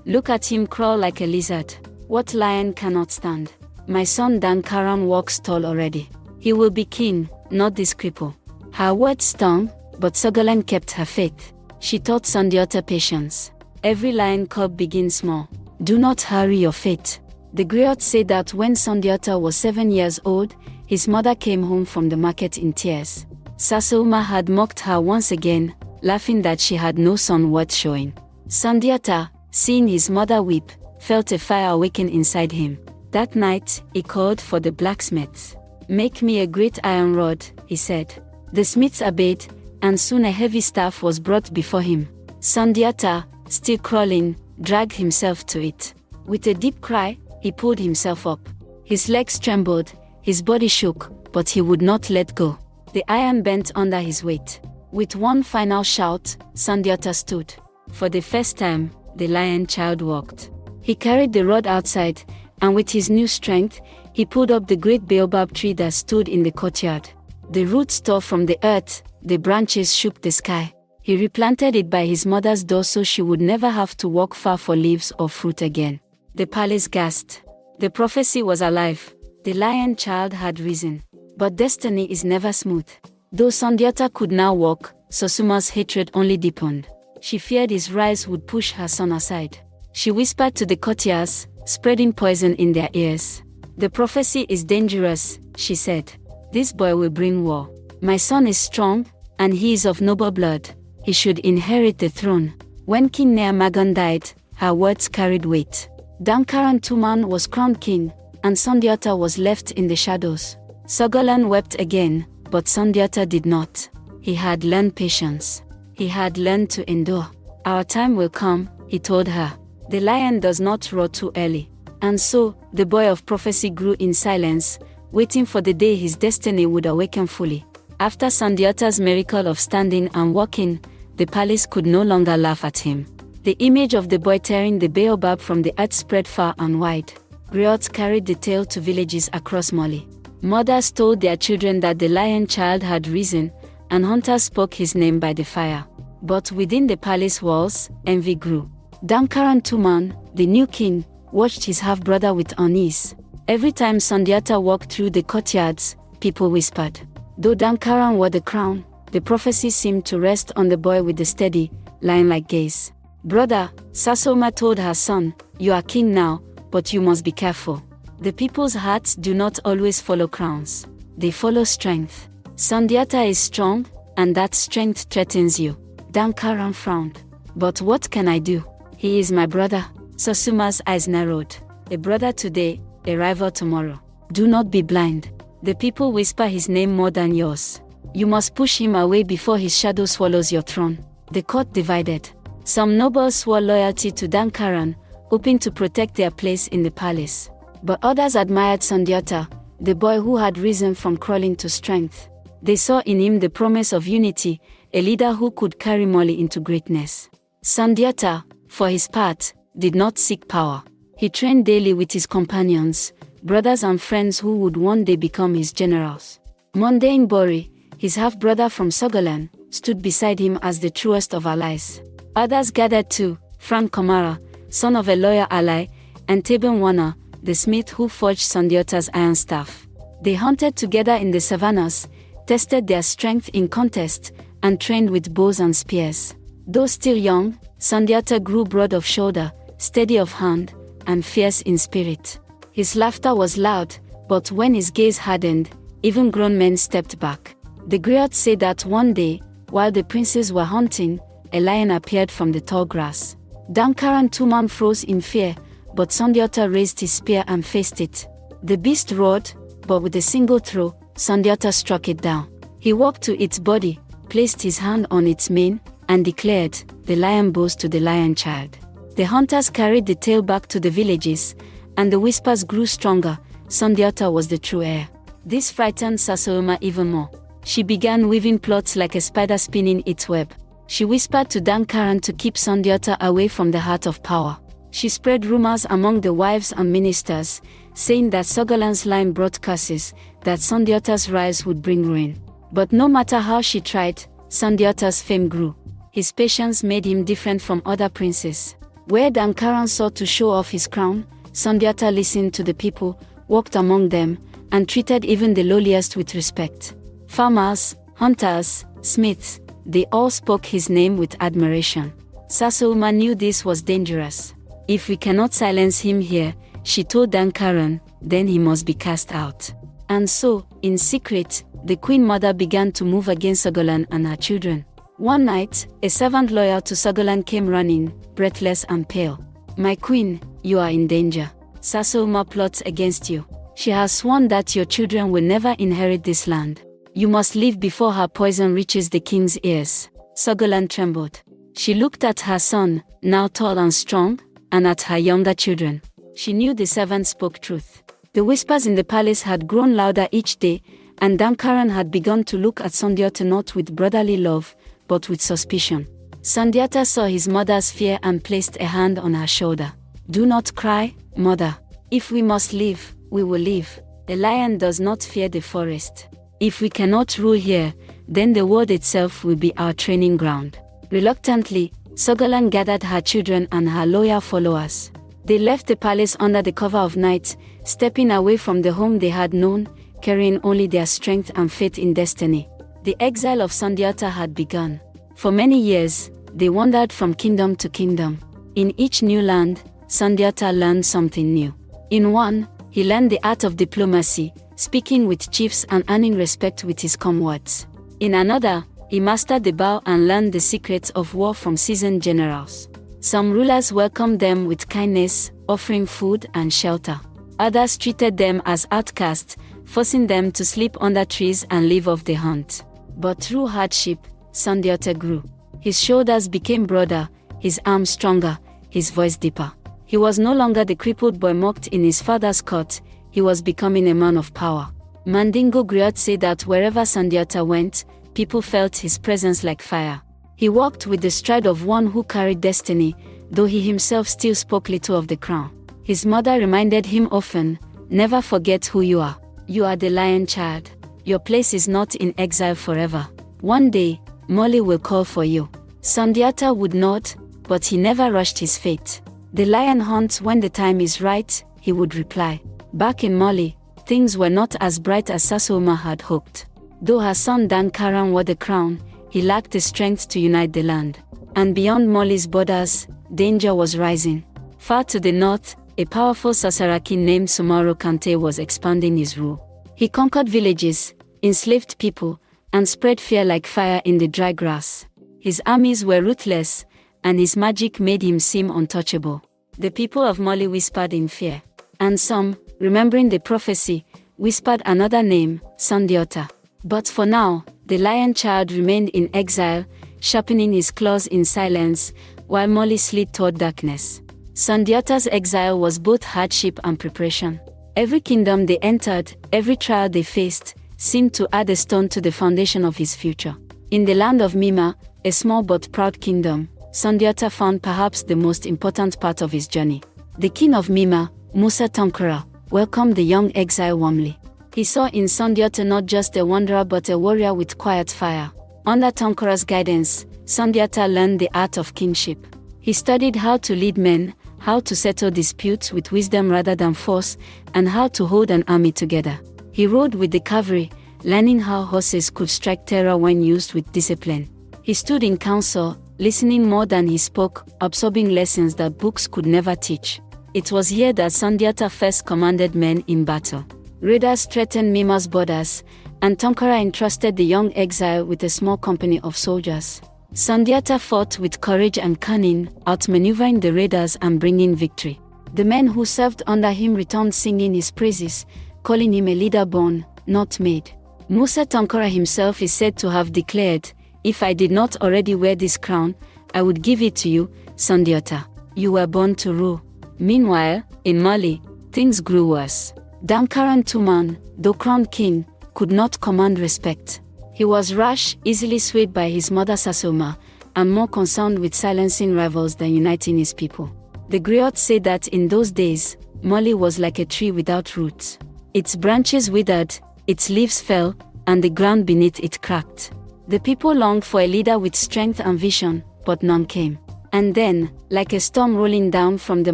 "Look at him crawl like a lizard. What lion cannot stand? My son Dankaran walks tall already. He will be king, not this cripple." Her words stung, but Sogolan kept her faith. She taught Sundiata patience. Every lion cub begins small. Do not hurry your fate. The griots say that when Sundiata was 7 years old, his mother came home from the market in tears. Sasoma had mocked her once again, laughing that she had no son worth showing. Sundiata, seeing his mother weep, felt a fire awaken inside him. That night, he called for the blacksmiths. "Make me a great iron rod," he said. The smiths obeyed, and soon a heavy staff was brought before him. Sundiata, still crawling, dragged himself to it. With a deep cry, he pulled himself up. His legs trembled, his body shook, but he would not let go. The iron bent under his weight. With one final shout, Sundiata stood. For the first time, the lion child walked. He carried the rod outside, and with his new strength, he pulled up the great baobab tree that stood in the courtyard. The roots tore from the earth, the branches shook the sky. He replanted it by his mother's door so she would never have to walk far for leaves or fruit again. The palace gasped. The prophecy was alive. The lion child had risen. But destiny is never smooth. Though Sundiata could now walk, Sosuma's hatred only deepened. She feared his rise would push her son aside. She whispered to the courtiers, spreading poison in their ears. "The prophecy is dangerous," she said. "This boy will bring war. My son is strong, and he is of noble blood. He should inherit the throne." When King Ner Magan died, her words carried weight. Dankaran Tuman was crowned king, and Sundiata was left in the shadows. Sogolan wept again, but Sundiata did not. He had learned patience. He had learned to endure. "Our time will come," he told her. "The lion does not roar too early." And so, the boy of prophecy grew in silence, waiting for the day his destiny would awaken fully. After Sundiata's miracle of standing and walking, the palace could no longer laugh at him. The image of the boy tearing the baobab from the earth spread far and wide. Griots carried the tale to villages across Mali. Mothers told their children that the lion child had risen, and hunters spoke his name by the fire. But within the palace walls, envy grew. Dankaran Tuman, the new king, watched his half-brother with unease. Every time Sundiata walked through the courtyards, people whispered. Though Dankaran wore the crown, the prophecy seemed to rest on the boy with the steady, lion-like gaze. "Brother," Sasoma told her son, "you are king now, but you must be careful. The people's hearts do not always follow crowns. They follow strength. Sundiata is strong, and that strength threatens you." Dankaran frowned. "But what can I do? He is my brother." Sasuma's eyes narrowed. "A brother today, a rival tomorrow. Do not be blind. The people whisper his name more than yours. You must push him away before his shadow swallows your throne." The court divided. Some nobles swore loyalty to Dankaran, hoping to protect their place in the palace. But others admired Sundiata, the boy who had risen from crawling to strength. They saw in him the promise of unity, a leader who could carry Mali into greatness. Sundiata, for his part, did not seek power. He trained daily with his companions, brothers and friends who would one day become his generals. Mundane Bori, his half-brother from Sogolan, stood beside him as the truest of allies. Others gathered too: Frank Kamara, son of a loyal ally, and Teben Wana, the smith who forged Sundiata's iron staff. They hunted together in the savannas, tested their strength in contest, and trained with bows and spears. Though still young, Sundiata grew broad of shoulder, steady of hand, and fierce in spirit. His laughter was loud, but when his gaze hardened, even grown men stepped back. The griots say that one day, while the princes were hunting, a lion appeared from the tall grass. Dankaran Tuman froze in fear, but Sundiata raised his spear and faced it. The beast roared, but with a single throw, Sundiata struck it down. He walked to its body, placed his hand on its mane, and declared, "The lion bows to the lion child." The hunters carried the tale back to the villages, and the whispers grew stronger. Sundiata was the true heir. This frightened Sassouma even more. She began weaving plots like a spider spinning its web. She whispered to Dankaran to keep Sundiata away from the heart of power. She spread rumors among the wives and ministers, saying that Sogolan's line brought curses, that Sundiata's rise would bring ruin. But no matter how she tried, Sundiata's fame grew. His patience made him different from other princes. Where Dankaran sought to show off his crown, Sundiata listened to the people, walked among them, and treated even the lowliest with respect. Farmers, hunters, smiths, they all spoke his name with admiration. Sassouma knew this was dangerous. If we cannot silence him here, she told Dankaran, then he must be cast out. And so, in secret, the queen mother began to move against Sogolan and her children. One night, a servant loyal to Sogolan came running, breathless and pale. "My queen, you are in danger. Sassouma plots against you. She has sworn that your children will never inherit this land. You must leave before her poison reaches the king's ears." Sogolan trembled. She looked at her son, now tall and strong, and at her younger children. She knew the servant spoke truth. The whispers in the palace had grown louder each day, and Dankaran had begun to look at Sundiata not with brotherly love, but with suspicion. Sundiata saw his mother's fear and placed a hand on her shoulder. "Do not cry, mother. If we must leave, we will leave. The lion does not fear the forest. If we cannot rule here, then the world itself will be our training ground." Reluctantly, Sogolan gathered her children and her loyal followers. They left the palace under the cover of night, stepping away from the home they had known, carrying only their strength and faith in destiny. The exile of Sundiata had begun. For many years, they wandered from kingdom to kingdom. In each new land, Sundiata learned something new. In one, he learned the art of diplomacy, speaking with chiefs and earning respect with his calm words. In another, he mastered the bow and learned the secrets of war from seasoned generals. Some rulers welcomed them with kindness, offering food and shelter. Others treated them as outcasts, forcing them to sleep under trees and live off the hunt. But through hardship, Sundiata grew. His shoulders became broader, his arms stronger, his voice deeper. He was no longer the crippled boy mocked in his father's court, he was becoming a man of power. Mandingo griots say that wherever Sundiata went, people felt his presence like fire. He walked with the stride of one who carried destiny, though he himself still spoke little of the crown. His mother reminded him often, "Never forget who you are. You are the lion child. Your place is not in exile forever. One day, Mali will call for you." Sundiata would nod, but he never rushed his fate. "The lion hunts when the time is right," he would reply. Back in Mali, things were not as bright as Sassouma had hoped. Though her son Dankaran wore the crown, he lacked the strength to unite the land. And beyond Mali's borders, danger was rising. Far to the north, a powerful Sasaraki named Sumaro Kante was expanding his rule. He conquered villages, enslaved people, and spread fear like fire in the dry grass. His armies were ruthless, and his magic made him seem untouchable. The people of Mali whispered in fear. And some, remembering the prophecy, whispered another name, Sundiata. But for now, the lion child remained in exile, sharpening his claws in silence, while Mali slid toward darkness. Sundiata's exile was both hardship and preparation. Every kingdom they entered, every trial they faced, seemed to add a stone to the foundation of his future. In the land of Mima, a small but proud kingdom, Sundiata found perhaps the most important part of his journey. The king of Mima, Musa Tankara, welcomed the young exile warmly. He saw in Sundiata not just a wanderer but a warrior with quiet fire. Under Tankara's guidance, Sundiata learned the art of kingship. He studied how to lead men, how to settle disputes with wisdom rather than force, and how to hold an army together. He rode with the cavalry, learning how horses could strike terror when used with discipline. He stood in council, listening more than he spoke, absorbing lessons that books could never teach. It was here that Sundiata first commanded men in battle. Raiders threatened Mima's borders, and Tankara entrusted the young exile with a small company of soldiers. Sundiata fought with courage and cunning, outmaneuvering the raiders and bringing victory. The men who served under him returned singing his praises, calling him a leader born, not made. Musa Tankara himself is said to have declared, "If I did not already wear this crown, I would give it to you, Sundiata. You were born to rule." Meanwhile, in Mali, things grew worse. Dankaran Tuman, though crowned king, could not command respect. He was rash, easily swayed by his mother Sasoma, and more concerned with silencing rivals than uniting his people. The griots say that in those days, Mali was like a tree without roots. Its branches withered, its leaves fell, and the ground beneath it cracked. The people longed for a leader with strength and vision, but none came. And then, like a storm rolling down from the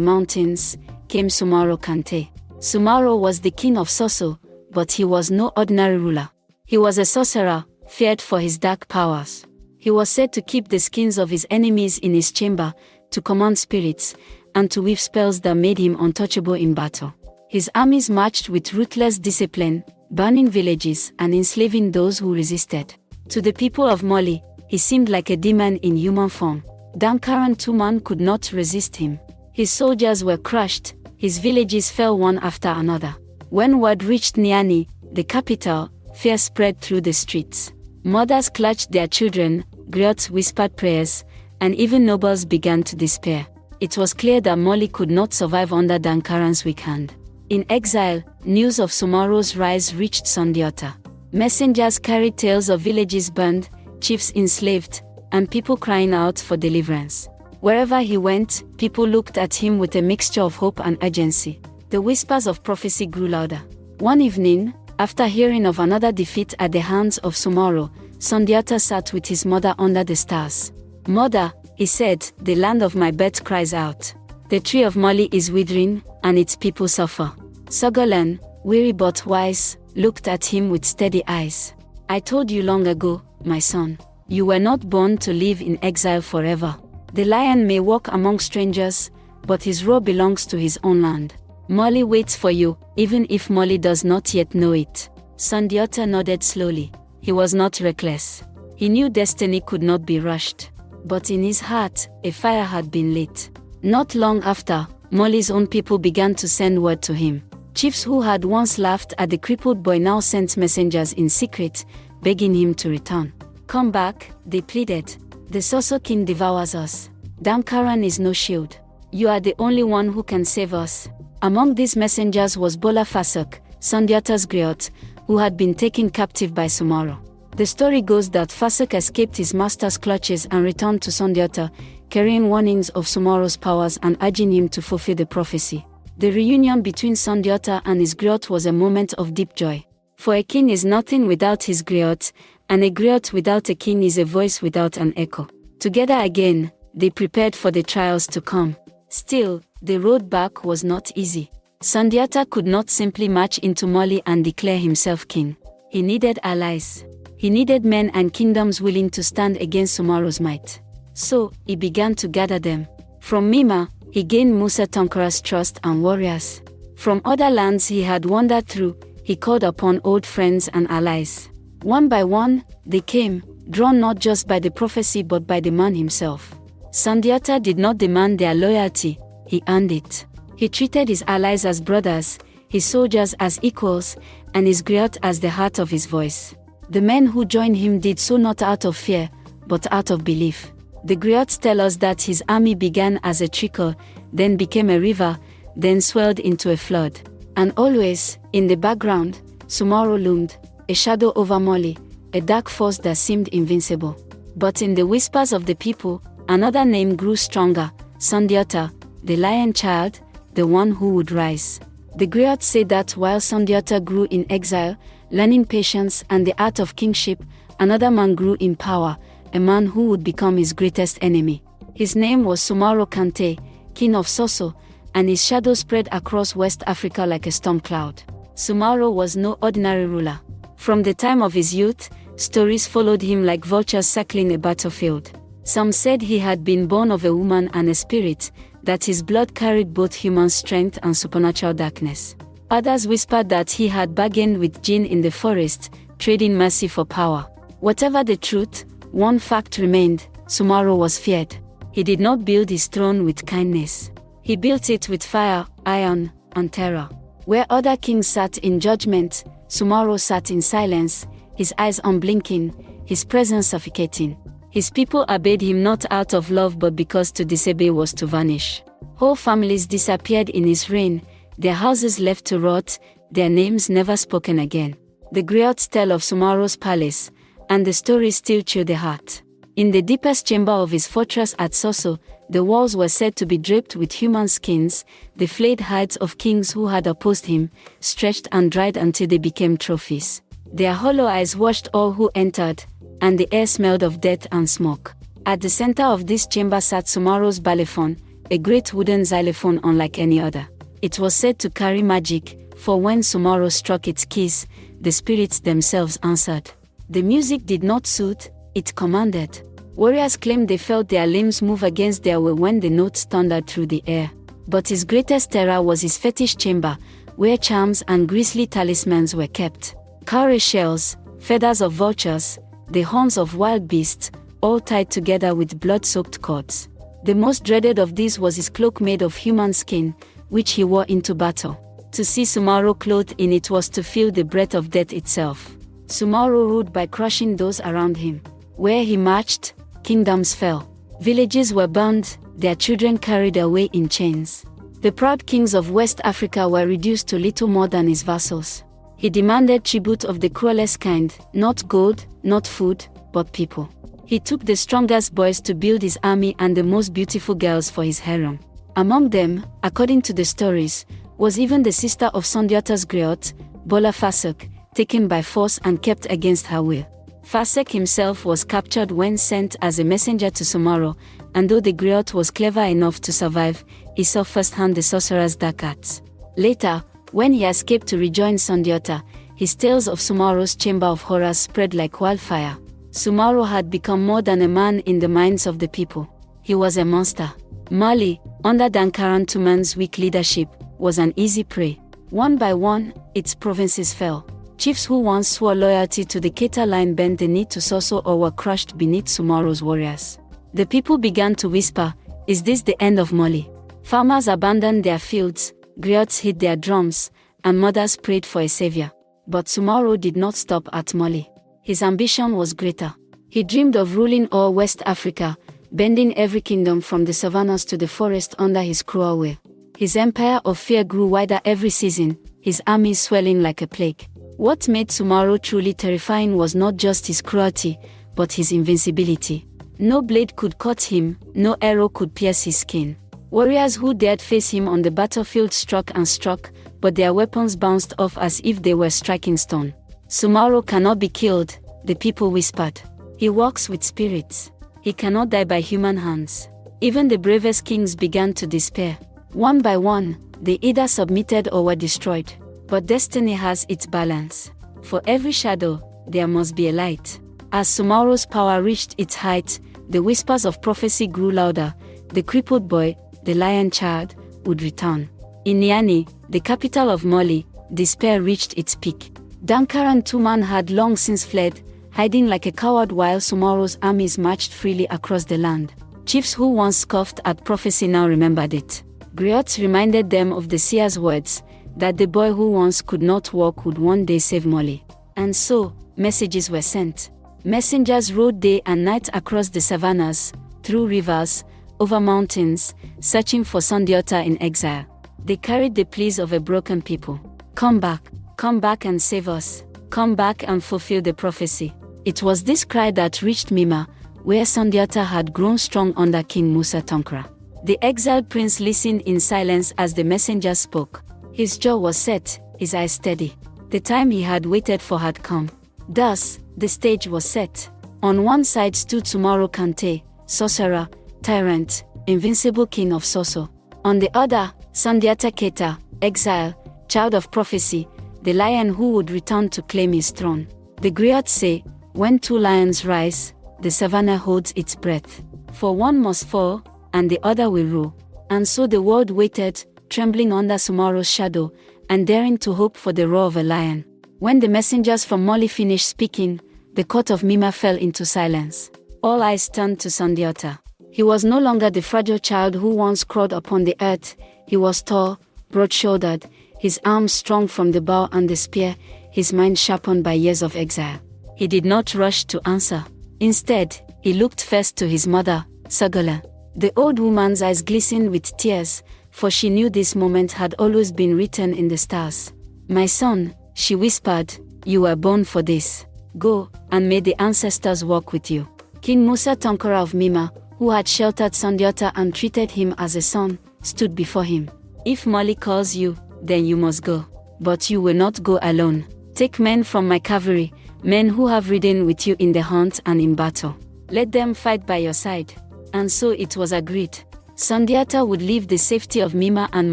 mountains, came Sumaro Kante. Sumaro was the king of Soso, but he was no ordinary ruler. He was a sorcerer, feared for his dark powers. He was said to keep the skins of his enemies in his chamber, to command spirits, and to weave spells that made him untouchable in battle. His armies marched with ruthless discipline, burning villages and enslaving those who resisted. To the people of Mali, he seemed like a demon in human form. Dankaran Tuman could not resist him. His soldiers were crushed, his villages fell one after another. When word reached Niani, the capital, fear spread through the streets. Mothers clutched their children, griots whispered prayers, and even nobles began to despair. It was clear that Mali could not survive under Dankaran's weak hand. In exile, news of Sumaro's rise reached Sundiata. Messengers carried tales of villages burned, chiefs enslaved, and people crying out for deliverance. Wherever he went, people looked at him with a mixture of hope and urgency. The whispers of prophecy grew louder. One evening, after hearing of another defeat at the hands of Sumaro, Sundiata sat with his mother under the stars. "Mother," he said, "the land of my birth cries out. The tree of Mali is withering, and its people suffer." Sogolan, weary but wise, looked at him with steady eyes. "I told you long ago, my son. You were not born to live in exile forever. The lion may walk among strangers, but his roar belongs to his own land. Mali waits for you, even if Mali does not yet know it." Sundiata nodded slowly. He was not reckless. He knew destiny could not be rushed. But in his heart, a fire had been lit. Not long after, Mali's own people began to send word to him. Chiefs who had once laughed at the crippled boy now sent messengers in secret, begging him to return. "Come back," they pleaded. "The Soso king devours us. Dankaran is no shield. You are the only one who can save us." Among these messengers was Bola Fasok, Sundiata's griot, who had been taken captive by Sumaro. The story goes that Fasok escaped his master's clutches and returned to Sundiata, carrying warnings of Sumaro's powers and urging him to fulfill the prophecy. The reunion between Sundiata and his griot was a moment of deep joy. For a king is nothing without his griot, and a griot without a king is a voice without an echo. Together again, they prepared for the trials to come. Still, the road back was not easy. Sundiata could not simply march into Mali and declare himself king. He needed allies. He needed men and kingdoms willing to stand against Sumaro's might. So, he began to gather them. From Mima, he gained Musa Tankara's trust and warriors. From other lands he had wandered through, he called upon old friends and allies. One by one, they came, drawn not just by the prophecy but by the man himself. Sundiata did not demand their loyalty, he earned it. He treated his allies as brothers, his soldiers as equals, and his griot as the heart of his voice. The men who joined him did so not out of fear, but out of belief. The griots tell us that his army began as a trickle, then became a river, then swelled into a flood. And always, in the background, Sumaro loomed, a shadow over Molly, a dark force that seemed invincible. But in the whispers of the people, another name grew stronger, Sundiata, the lion child, the one who would rise. The griots say that while Sundiata grew in exile, learning patience and the art of kingship, another man grew in power, a man who would become his greatest enemy. His name was Sumaro Kante, king of Soso, and his shadow spread across West Africa like a storm cloud. Sumaro was no ordinary ruler. From the time of his youth, stories followed him like vultures circling a battlefield. Some said he had been born of a woman and a spirit, that his blood carried both human strength and supernatural darkness. Others whispered that he had bargained with Jinn in the forest, trading mercy for power. Whatever the truth, one fact remained: Sumaro was feared. He did not build his throne with kindness. He built it with fire, iron, and terror. Where other kings sat in judgment, Sumaro sat in silence, his eyes unblinking, his presence suffocating. His people obeyed him not out of love but because to disobey was to vanish. Whole families disappeared in his reign, their houses left to rot, their names never spoken again. The griots tell of Sumaro's palace, and the stories still chill the heart. In the deepest chamber of his fortress at Soso, the walls were said to be draped with human skins, the flayed hides of kings who had opposed him, stretched and dried until they became trophies. Their hollow eyes watched all who entered, and the air smelled of death and smoke. At the center of this chamber sat Sumaro's balafon, a great wooden xylophone unlike any other. It was said to carry magic, for when Sumaro struck its keys, the spirits themselves answered. The music did not soothe, it commanded. Warriors claimed they felt their limbs move against their will when the notes thundered through the air. But his greatest terror was his fetish chamber, where charms and grisly talismans were kept. Cowrie shells, feathers of vultures, the horns of wild beasts, all tied together with blood-soaked cords. The most dreaded of these was his cloak made of human skin, which he wore into battle. To see Sumaro clothed in it was to feel the breath of death itself. Sumaro ruled by crushing those around him. Where he marched, kingdoms fell. Villages were burned, their children carried away in chains. The proud kings of West Africa were reduced to little more than his vassals. He demanded tribute of the cruelest kind, not gold, not food, but people. He took the strongest boys to build his army and the most beautiful girls for his harem. Among them, according to the stories, was even the sister of Sundiata's griot, Bola Fasek, taken by force and kept against her will. Fasek himself was captured when sent as a messenger to Sumaro, and though the griot was clever enough to survive, he saw firsthand the sorcerer's dark arts. Later, when he escaped to rejoin Sundiata, his tales of Sumaro's chamber of horrors spread like wildfire. Sumaro had become more than a man in the minds of the people. He was a monster. Mali, under Dankaran Tuman's weak leadership, was an easy prey. One by one, its provinces fell. Chiefs who once swore loyalty to the Keita line bent the knee to Soso or were crushed beneath Sumaro's warriors. The people began to whisper, "Is this the end of Mali?" Farmers abandoned their fields, griots hid their drums, and mothers prayed for a savior. But Sumaro did not stop at Mali. His ambition was greater. He dreamed of ruling all West Africa, bending every kingdom from the savannas to the forest under his cruel will. His empire of fear grew wider every season, his armies swelling like a plague. What made Sumaro truly terrifying was not just his cruelty, but his invincibility. No blade could cut him, no arrow could pierce his skin. Warriors who dared face him on the battlefield struck and struck, but their weapons bounced off as if they were striking stone. Sumaro cannot be killed, the people whispered. He walks with spirits. He cannot die by human hands. Even the bravest kings began to despair. One by one, they either submitted or were destroyed. But destiny has its balance. For every shadow, there must be a light. As Sumaro's power reached its height, the whispers of prophecy grew louder. The crippled boy, the lion child, would return. In Niani, the capital of Mali, despair reached its peak. Dankaran Tuman had long since fled, hiding like a coward while Sumaro's armies marched freely across the land. Chiefs who once scoffed at prophecy now remembered it. Griots reminded them of the seer's words, that the boy who once could not walk would one day save Mali. And so, messages were sent. Messengers rode day and night across the savannas, through rivers, over mountains, searching for Sundiata in exile. They carried the pleas of a broken people. Come back and save us. come back and fulfill the prophecy. It was this cry that reached Mima, where Sundiata had grown strong under King Musa Tonkara. The exiled prince listened in silence as the messenger spoke. His jaw was set, his eyes steady. The time he had waited for had come. Thus, the stage was set. On one side stood Sumaro Kante, sorcerer, tyrant, invincible king of Soso. On the other, Sundiata Keita, exile, child of prophecy, the lion who would return to claim his throne. The griots say, when two lions rise, the savannah holds its breath. For one must fall, and the other will rule. And so the world waited, trembling under Sumaro's shadow, and daring to hope for the roar of a lion. When the messengers from Mali finished speaking, the court of Mima fell into silence. All eyes turned to Sundiata. He was no longer the fragile child who once crawled upon the earth. He was tall, broad-shouldered, his arms strong from the bow and the spear, his mind sharpened by years of exile. He did not rush to answer. Instead, he looked first to his mother, Sagala. The old woman's eyes glistened with tears, for she knew this moment had always been written in the stars. "My son," she whispered, "you were born for this. Go, and may the ancestors walk with you." King Musa Tonkara of Mima, who had sheltered Sundiata and treated him as a son, stood before him. "If Mali calls you, then you must go. But you will not go alone. Take men from my cavalry, men who have ridden with you in the hunt and in battle. Let them fight by your side." And so it was agreed. Sundiata would leave the safety of Mima and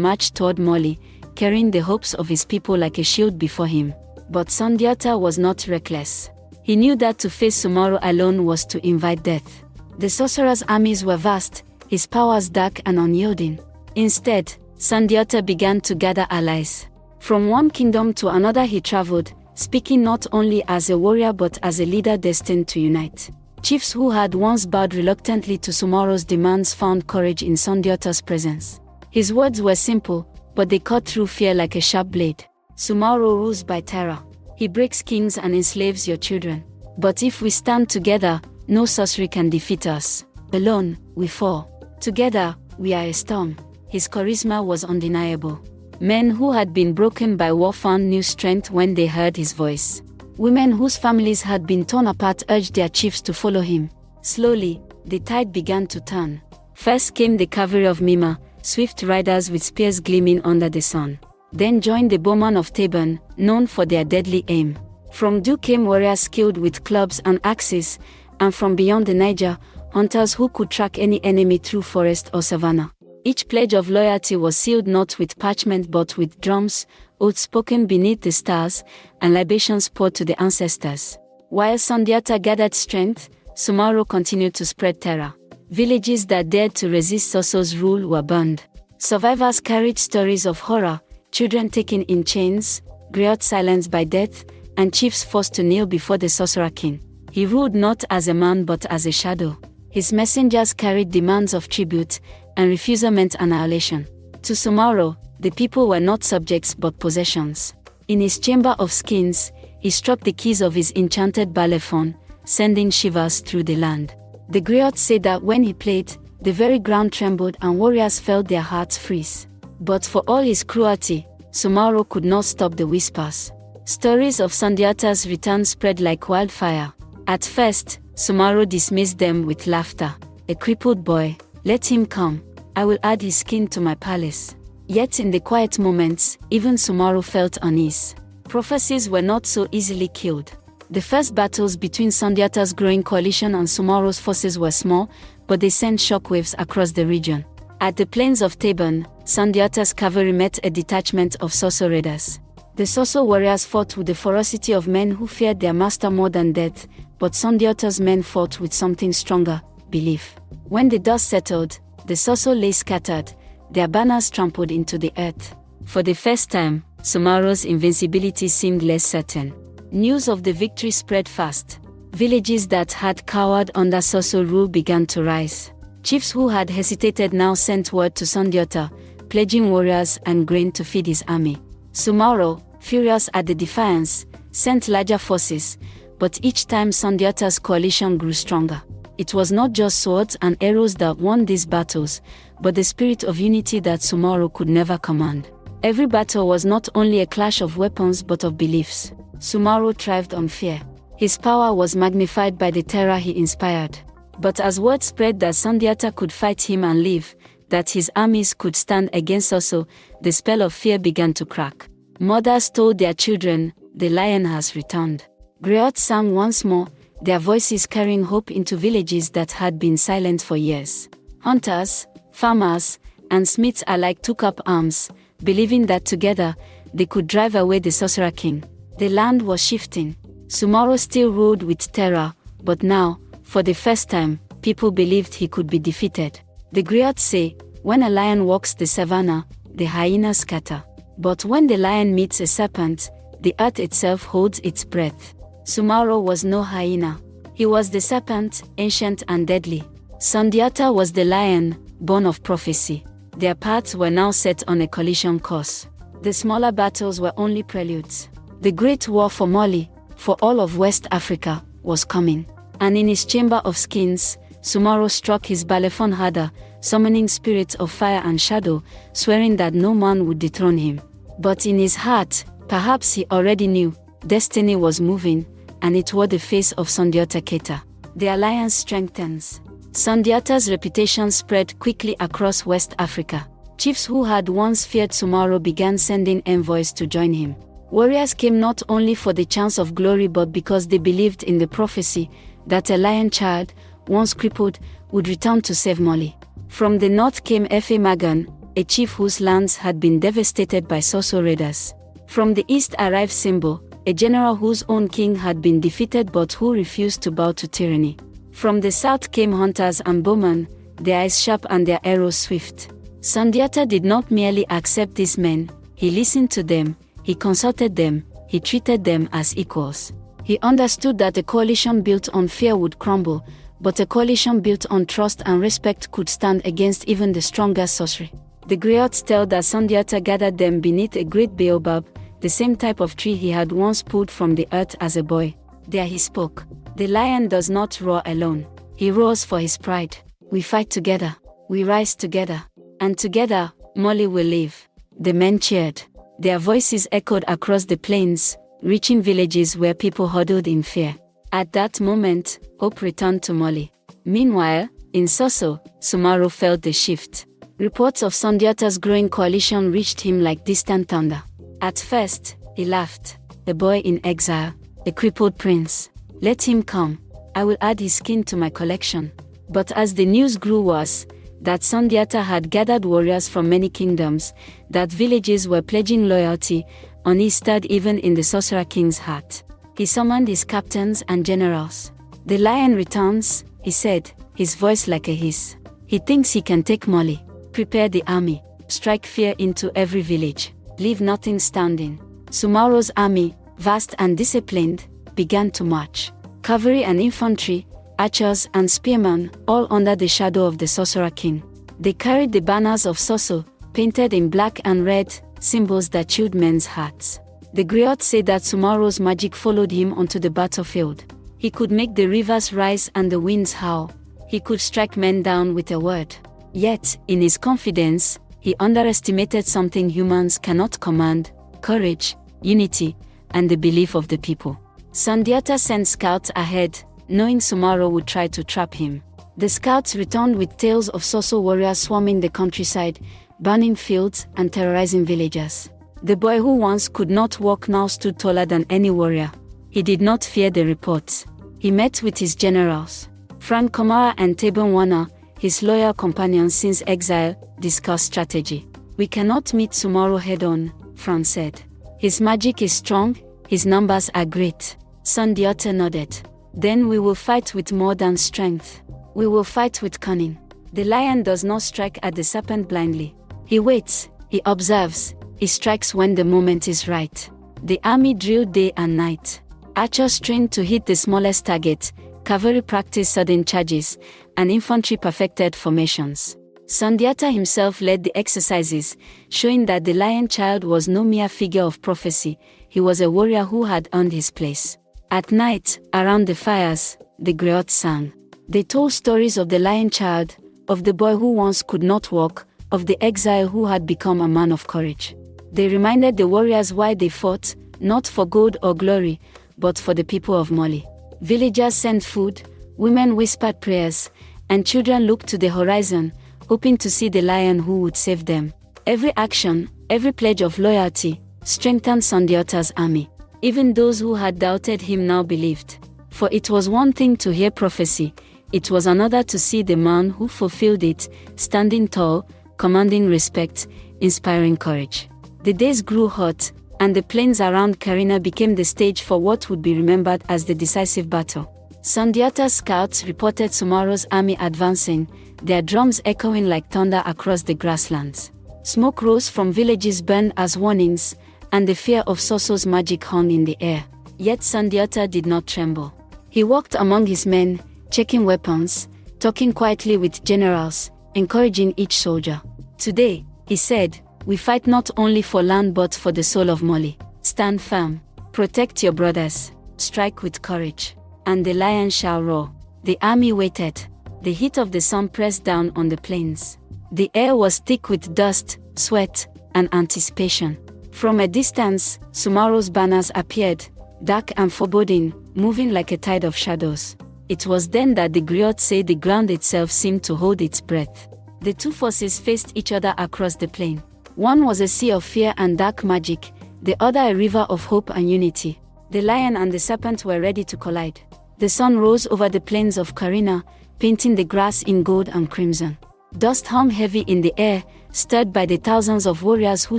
march toward Mali, carrying the hopes of his people like a shield before him. But Sundiata was not reckless. He knew that to face Sumaro alone was to invite death. The sorcerer's armies were vast, his powers dark and unyielding. Instead, Sundiata began to gather allies. From one kingdom to another he traveled, speaking not only as a warrior but as a leader destined to unite. Chiefs who had once bowed reluctantly to Sumaro's demands found courage in Sundiata's presence. His words were simple, but they cut through fear like a sharp blade. "Sumaro rules by terror. He breaks kings and enslaves your children. But if we stand together, no sorcery can defeat us. Alone, we fall. Together, we are a storm." His charisma was undeniable. Men who had been broken by war found new strength when they heard his voice. Women whose families had been torn apart urged their chiefs to follow him. Slowly, the tide began to turn. First came the cavalry of Mima, swift riders with spears gleaming under the sun. Then joined the bowmen of Taban, known for their deadly aim. From Du came warriors skilled with clubs and axes, and from beyond the Niger, hunters who could track any enemy through forest or savanna. Each pledge of loyalty was sealed not with parchment but with drums, oaths spoken beneath the stars, and libations poured to the ancestors. While Sundiata gathered strength, Sumaro continued to spread terror. Villages that dared to resist Soso's rule were burned. Survivors carried stories of horror, children taken in chains, griots silenced by death, and chiefs forced to kneel before the sorcerer king. He ruled not as a man but as a shadow. His messengers carried demands of tribute, and refusal meant annihilation. To Sumaro, the people were not subjects but possessions. In his chamber of skins, he struck the keys of his enchanted balafon, sending shivers through the land. The griots say that when he played, the very ground trembled and warriors felt their hearts freeze. But for all his cruelty, Sumaro could not stop the whispers. Stories of Sundiata's return spread like wildfire. At first, Sumaro dismissed them with laughter. "A crippled boy, let him come. I will add his skin to my palace." Yet in the quiet moments, even Sumaro felt unease. Prophecies were not so easily killed. The first battles between Sundiata's growing coalition and Sumaro's forces were small, but they sent shockwaves across the region. At the plains of Taban, Sundiata's cavalry met a detachment of Soso raiders. The Soso warriors fought with the ferocity of men who feared their master more than death, but Sundiata's men fought with something stronger, belief. When the dust settled, the Soso lay scattered, their banners trampled into the earth. For the first time, Sumaro's invincibility seemed less certain. News of the victory spread fast. Villages that had cowered under Soso rule began to rise. Chiefs who had hesitated now sent word to Sundiata, pledging warriors and grain to feed his army. Sumaro, furious at the defiance, sent larger forces, but each time Sundiata's coalition grew stronger. It was not just swords and arrows that won these battles, but the spirit of unity that Sumaro could never command. Every battle was not only a clash of weapons but of beliefs. Sumaro thrived on fear. His power was magnified by the terror he inspired. But as word spread that Sundiata could fight him and live, that his armies could stand against Soso, the spell of fear began to crack. Mothers told their children, "The lion has returned." Griots sang once more, their voices carrying hope into villages that had been silent for years. Hunters, farmers, and smiths alike took up arms, believing that together, they could drive away the sorcerer king. The land was shifting. Sumaro still ruled with terror, but now, for the first time, people believed he could be defeated. The griots say, when a lion walks the savannah, the hyenas scatter. But when the lion meets a serpent, the earth itself holds its breath. Sumaro was no hyena. He was the serpent, ancient and deadly. Sundiata was the lion, born of prophecy. Their paths were now set on a collision course. The smaller battles were only preludes. The great war for Mali, for all of West Africa, was coming. And in his chamber of skins, Sumaro struck his balefon harder, summoning spirits of fire and shadow, swearing that no man would dethrone him. But in his heart, perhaps he already knew, destiny was moving, and it wore the face of Sundiata Keita. The alliance strengthens. Sundiata's reputation spread quickly across West Africa. Chiefs who had once feared Sumaro began sending envoys to join him. Warriors came not only for the chance of glory but because they believed in the prophecy that a lion child, once crippled, would return to save Mali. From the north came Efe Magan, a chief whose lands had been devastated by Soso raiders. From the east arrived Simbo, a general whose own king had been defeated but who refused to bow to tyranny. From the south came hunters and bowmen, their eyes sharp and their arrows swift. Sundiata did not merely accept these men, he listened to them, he consulted them, he treated them as equals. He understood that a coalition built on fear would crumble, but a coalition built on trust and respect could stand against even the strongest sorcery. The griots tell that Sundiata gathered them beneath a great baobab, the same type of tree he had once pulled from the earth as a boy. There he spoke. The lion does not roar alone. He roars for his pride. We fight together. We rise together. And together, Mali will live. The men cheered. Their voices echoed across the plains, reaching villages where people huddled in fear. At that moment, hope returned to Mali. Meanwhile, in Soso, Sumaro felt the shift. Reports of Sundiata's growing coalition reached him like distant thunder. At first, he laughed. A boy in exile, a crippled prince. Let him come. I will add his skin to my collection. But as the news grew worse, that Sundiata had gathered warriors from many kingdoms, that villages were pledging loyalty, unease stirred even in the sorcerer king's heart. He summoned his captains and generals. The lion returns, he said, his voice like a hiss. He thinks he can take Mali. Prepare the army. Strike fear into every village. Leave nothing standing. Sumaro's army, vast and disciplined, began to march. Cavalry and infantry, archers and spearmen, all under the shadow of the sorcerer king. They carried the banners of Soso, painted in black and red, symbols that chilled men's hearts. The griots say that Sumaro's magic followed him onto the battlefield. He could make the rivers rise and the winds howl. He could strike men down with a word. Yet, in his confidence, he underestimated something humans cannot command: courage, unity, and the belief of the people. Sundiata sent scouts ahead, knowing Sumaro would try to trap him. The scouts returned with tales of Soso warriors swarming the countryside, burning fields and terrorizing villagers. The boy who once could not walk now stood taller than any warrior. He did not fear the reports. He met with his generals. Frank Komara and Tebon Wana, his loyal companions since exile, discussed strategy. We cannot meet Sumaro head-on, Fran said. His magic is strong, his numbers are great. Sundiata nodded. Then we will fight with more than strength. We will fight with cunning. The lion does not strike at the serpent blindly. He waits, he observes, he strikes when the moment is right. The army drilled day and night. Archers trained to hit the smallest target, cavalry practiced sudden charges, and infantry perfected formations. Sundiata himself led the exercises, showing that the lion child was no mere figure of prophecy, he was a warrior who had earned his place. At night, around the fires, the griots sang. They told stories of the lion child, of the boy who once could not walk, of the exile who had become a man of courage. They reminded the warriors why they fought, not for gold or glory, but for the people of Mali. Villagers sent food, women whispered prayers, and children looked to the horizon, hoping to see the lion who would save them. Every action, every pledge of loyalty, strengthened Sundiata's army. Even those who had doubted him now believed. For it was one thing to hear prophecy, it was another to see the man who fulfilled it, standing tall, commanding respect, inspiring courage. The days grew hot, and the plains around Karina became the stage for what would be remembered as the decisive battle. Sundiata's scouts reported Sumaro's army advancing, their drums echoing like thunder across the grasslands. Smoke rose from villages burned as warnings, and the fear of Soso's magic hung in the air. Yet Sundiata did not tremble. He walked among his men, checking weapons, talking quietly with generals, encouraging each soldier. Today, he said, we fight not only for land but for the soul of Mali. Stand firm, protect your brothers, strike with courage, and the lion shall roar. The army waited. The heat of the sun pressed down on the plains. The air was thick with dust, sweat, and anticipation. From a distance, Sumaro's banners appeared, dark and foreboding, moving like a tide of shadows. It was then that the griots say the ground itself seemed to hold its breath. The two forces faced each other across the plain. One was a sea of fear and dark magic, the other a river of hope and unity. The lion and the serpent were ready to collide. The sun rose over the plains of Karina, painting the grass in gold and crimson. Dust hung heavy in the air, stirred by the thousands of warriors who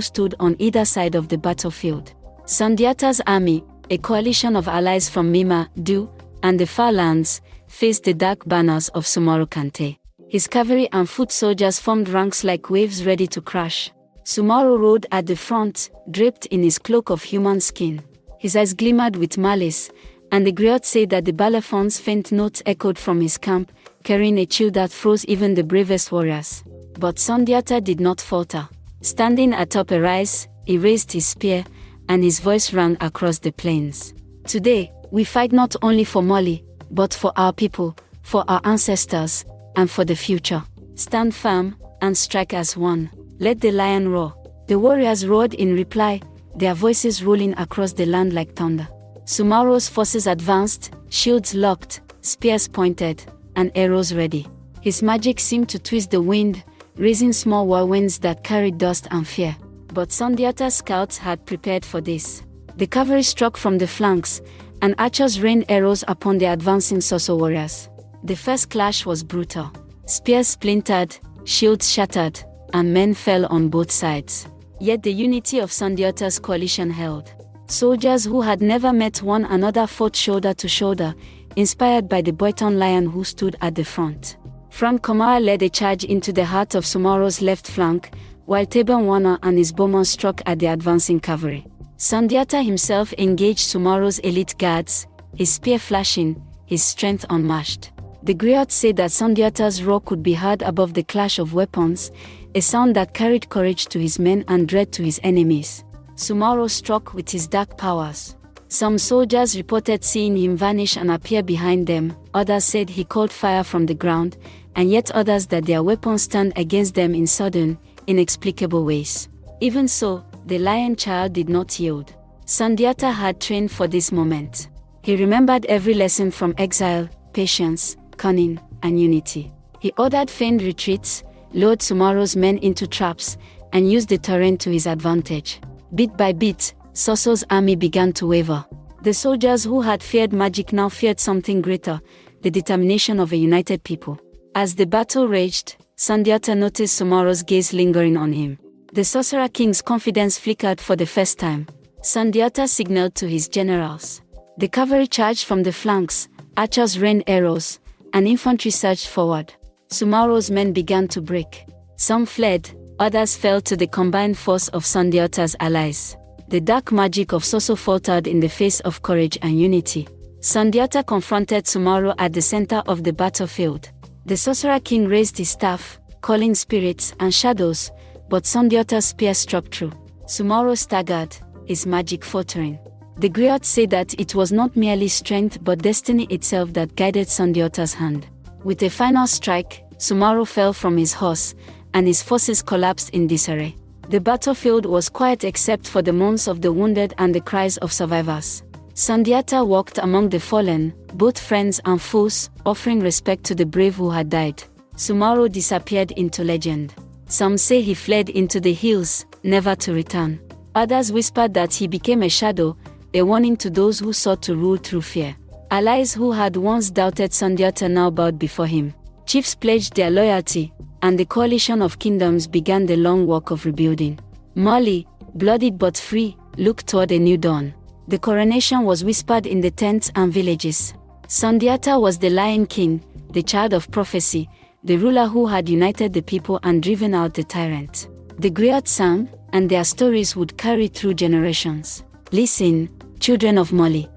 stood on either side of the battlefield. Sundiata's army, a coalition of allies from Mima, Du, and the far lands, faced the dark banners of Sumaro Kante. His cavalry and foot soldiers formed ranks like waves ready to crash. Sumaro rode at the front, draped in his cloak of human skin. His eyes glimmered with malice, and the griots say that the balafons' faint notes echoed from his camp, carrying a chill that froze even the bravest warriors. But Sundiata did not falter. Standing atop a rise, he raised his spear, and his voice rang across the plains. Today, we fight not only for Mali, but for our people, for our ancestors, and for the future. Stand firm, and strike as one. Let the lion roar. The warriors roared in reply, their voices rolling across the land like thunder. Sumaro's forces advanced, shields locked, spears pointed, and arrows ready. His magic seemed to twist the wind, raising small whirlwinds that carried dust and fear. But Sundiata's scouts had prepared for this. The cavalry struck from the flanks, and archers rained arrows upon the advancing Soso warriors. The first clash was brutal. Spears splintered, shields shattered, and men fell on both sides. Yet the unity of Sundiata's coalition held. Soldiers who had never met one another fought shoulder to shoulder, inspired by the Boiton lion who stood at the front. Frank Komara led a charge into the heart of Sumaro's left flank, while Teban Wana and his bowmen struck at the advancing cavalry. Sundiata himself engaged Sumaro's elite guards, his spear flashing, his strength unmatched. The griots say that Sundiata's roar could be heard above the clash of weapons, a sound that carried courage to his men and dread to his enemies. Sumaro struck with his dark powers. Some soldiers reported seeing him vanish and appear behind them, others said he called fire from the ground, and yet others that their weapons turned against them in sudden, inexplicable ways. Even so, the lion child did not yield. Sundiata had trained for this moment. He remembered every lesson from exile, patience, cunning, and unity. He ordered feigned retreats, lured Sumaro's men into traps, and used the terrain to his advantage. Bit by bit, Soso's army began to waver. The soldiers who had feared magic now feared something greater, the determination of a united people. As the battle raged, Sundiata noticed Sumaro's gaze lingering on him. The Sorcerer King's confidence flickered for the first time. Sundiata signaled to his generals. The cavalry charged from the flanks, archers rained arrows, and infantry surged forward. Sumaro's men began to break. Some fled, others fell to the combined force of Sundiata's allies. The dark magic of Soso faltered in the face of courage and unity. Sundiata confronted Sumaro at the center of the battlefield. The Sorcerer King raised his staff, calling spirits and shadows, but Sundiata's spear struck true. Sumaro staggered, his magic faltering. The griots say that it was not merely strength but destiny itself that guided Sundiata's hand. With a final strike, Sumaro fell from his horse, and his forces collapsed in disarray. The battlefield was quiet except for the moans of the wounded and the cries of survivors. Sundiata walked among the fallen, both friends and foes, offering respect to the brave who had died. Sumaro disappeared into legend. Some say he fled into the hills, never to return. Others whispered that he became a shadow, a warning to those who sought to rule through fear. Allies who had once doubted Sundiata now bowed before him. Chiefs pledged their loyalty, and the coalition of kingdoms began the long walk of rebuilding. Mali, bloodied but free, looked toward a new dawn. The coronation was whispered in the tents and villages. Sundiata was the Lion King, the child of prophecy, the ruler who had united the people and driven out the tyrant. The griots sang, and their stories would carry through generations. Listen, children of Mali.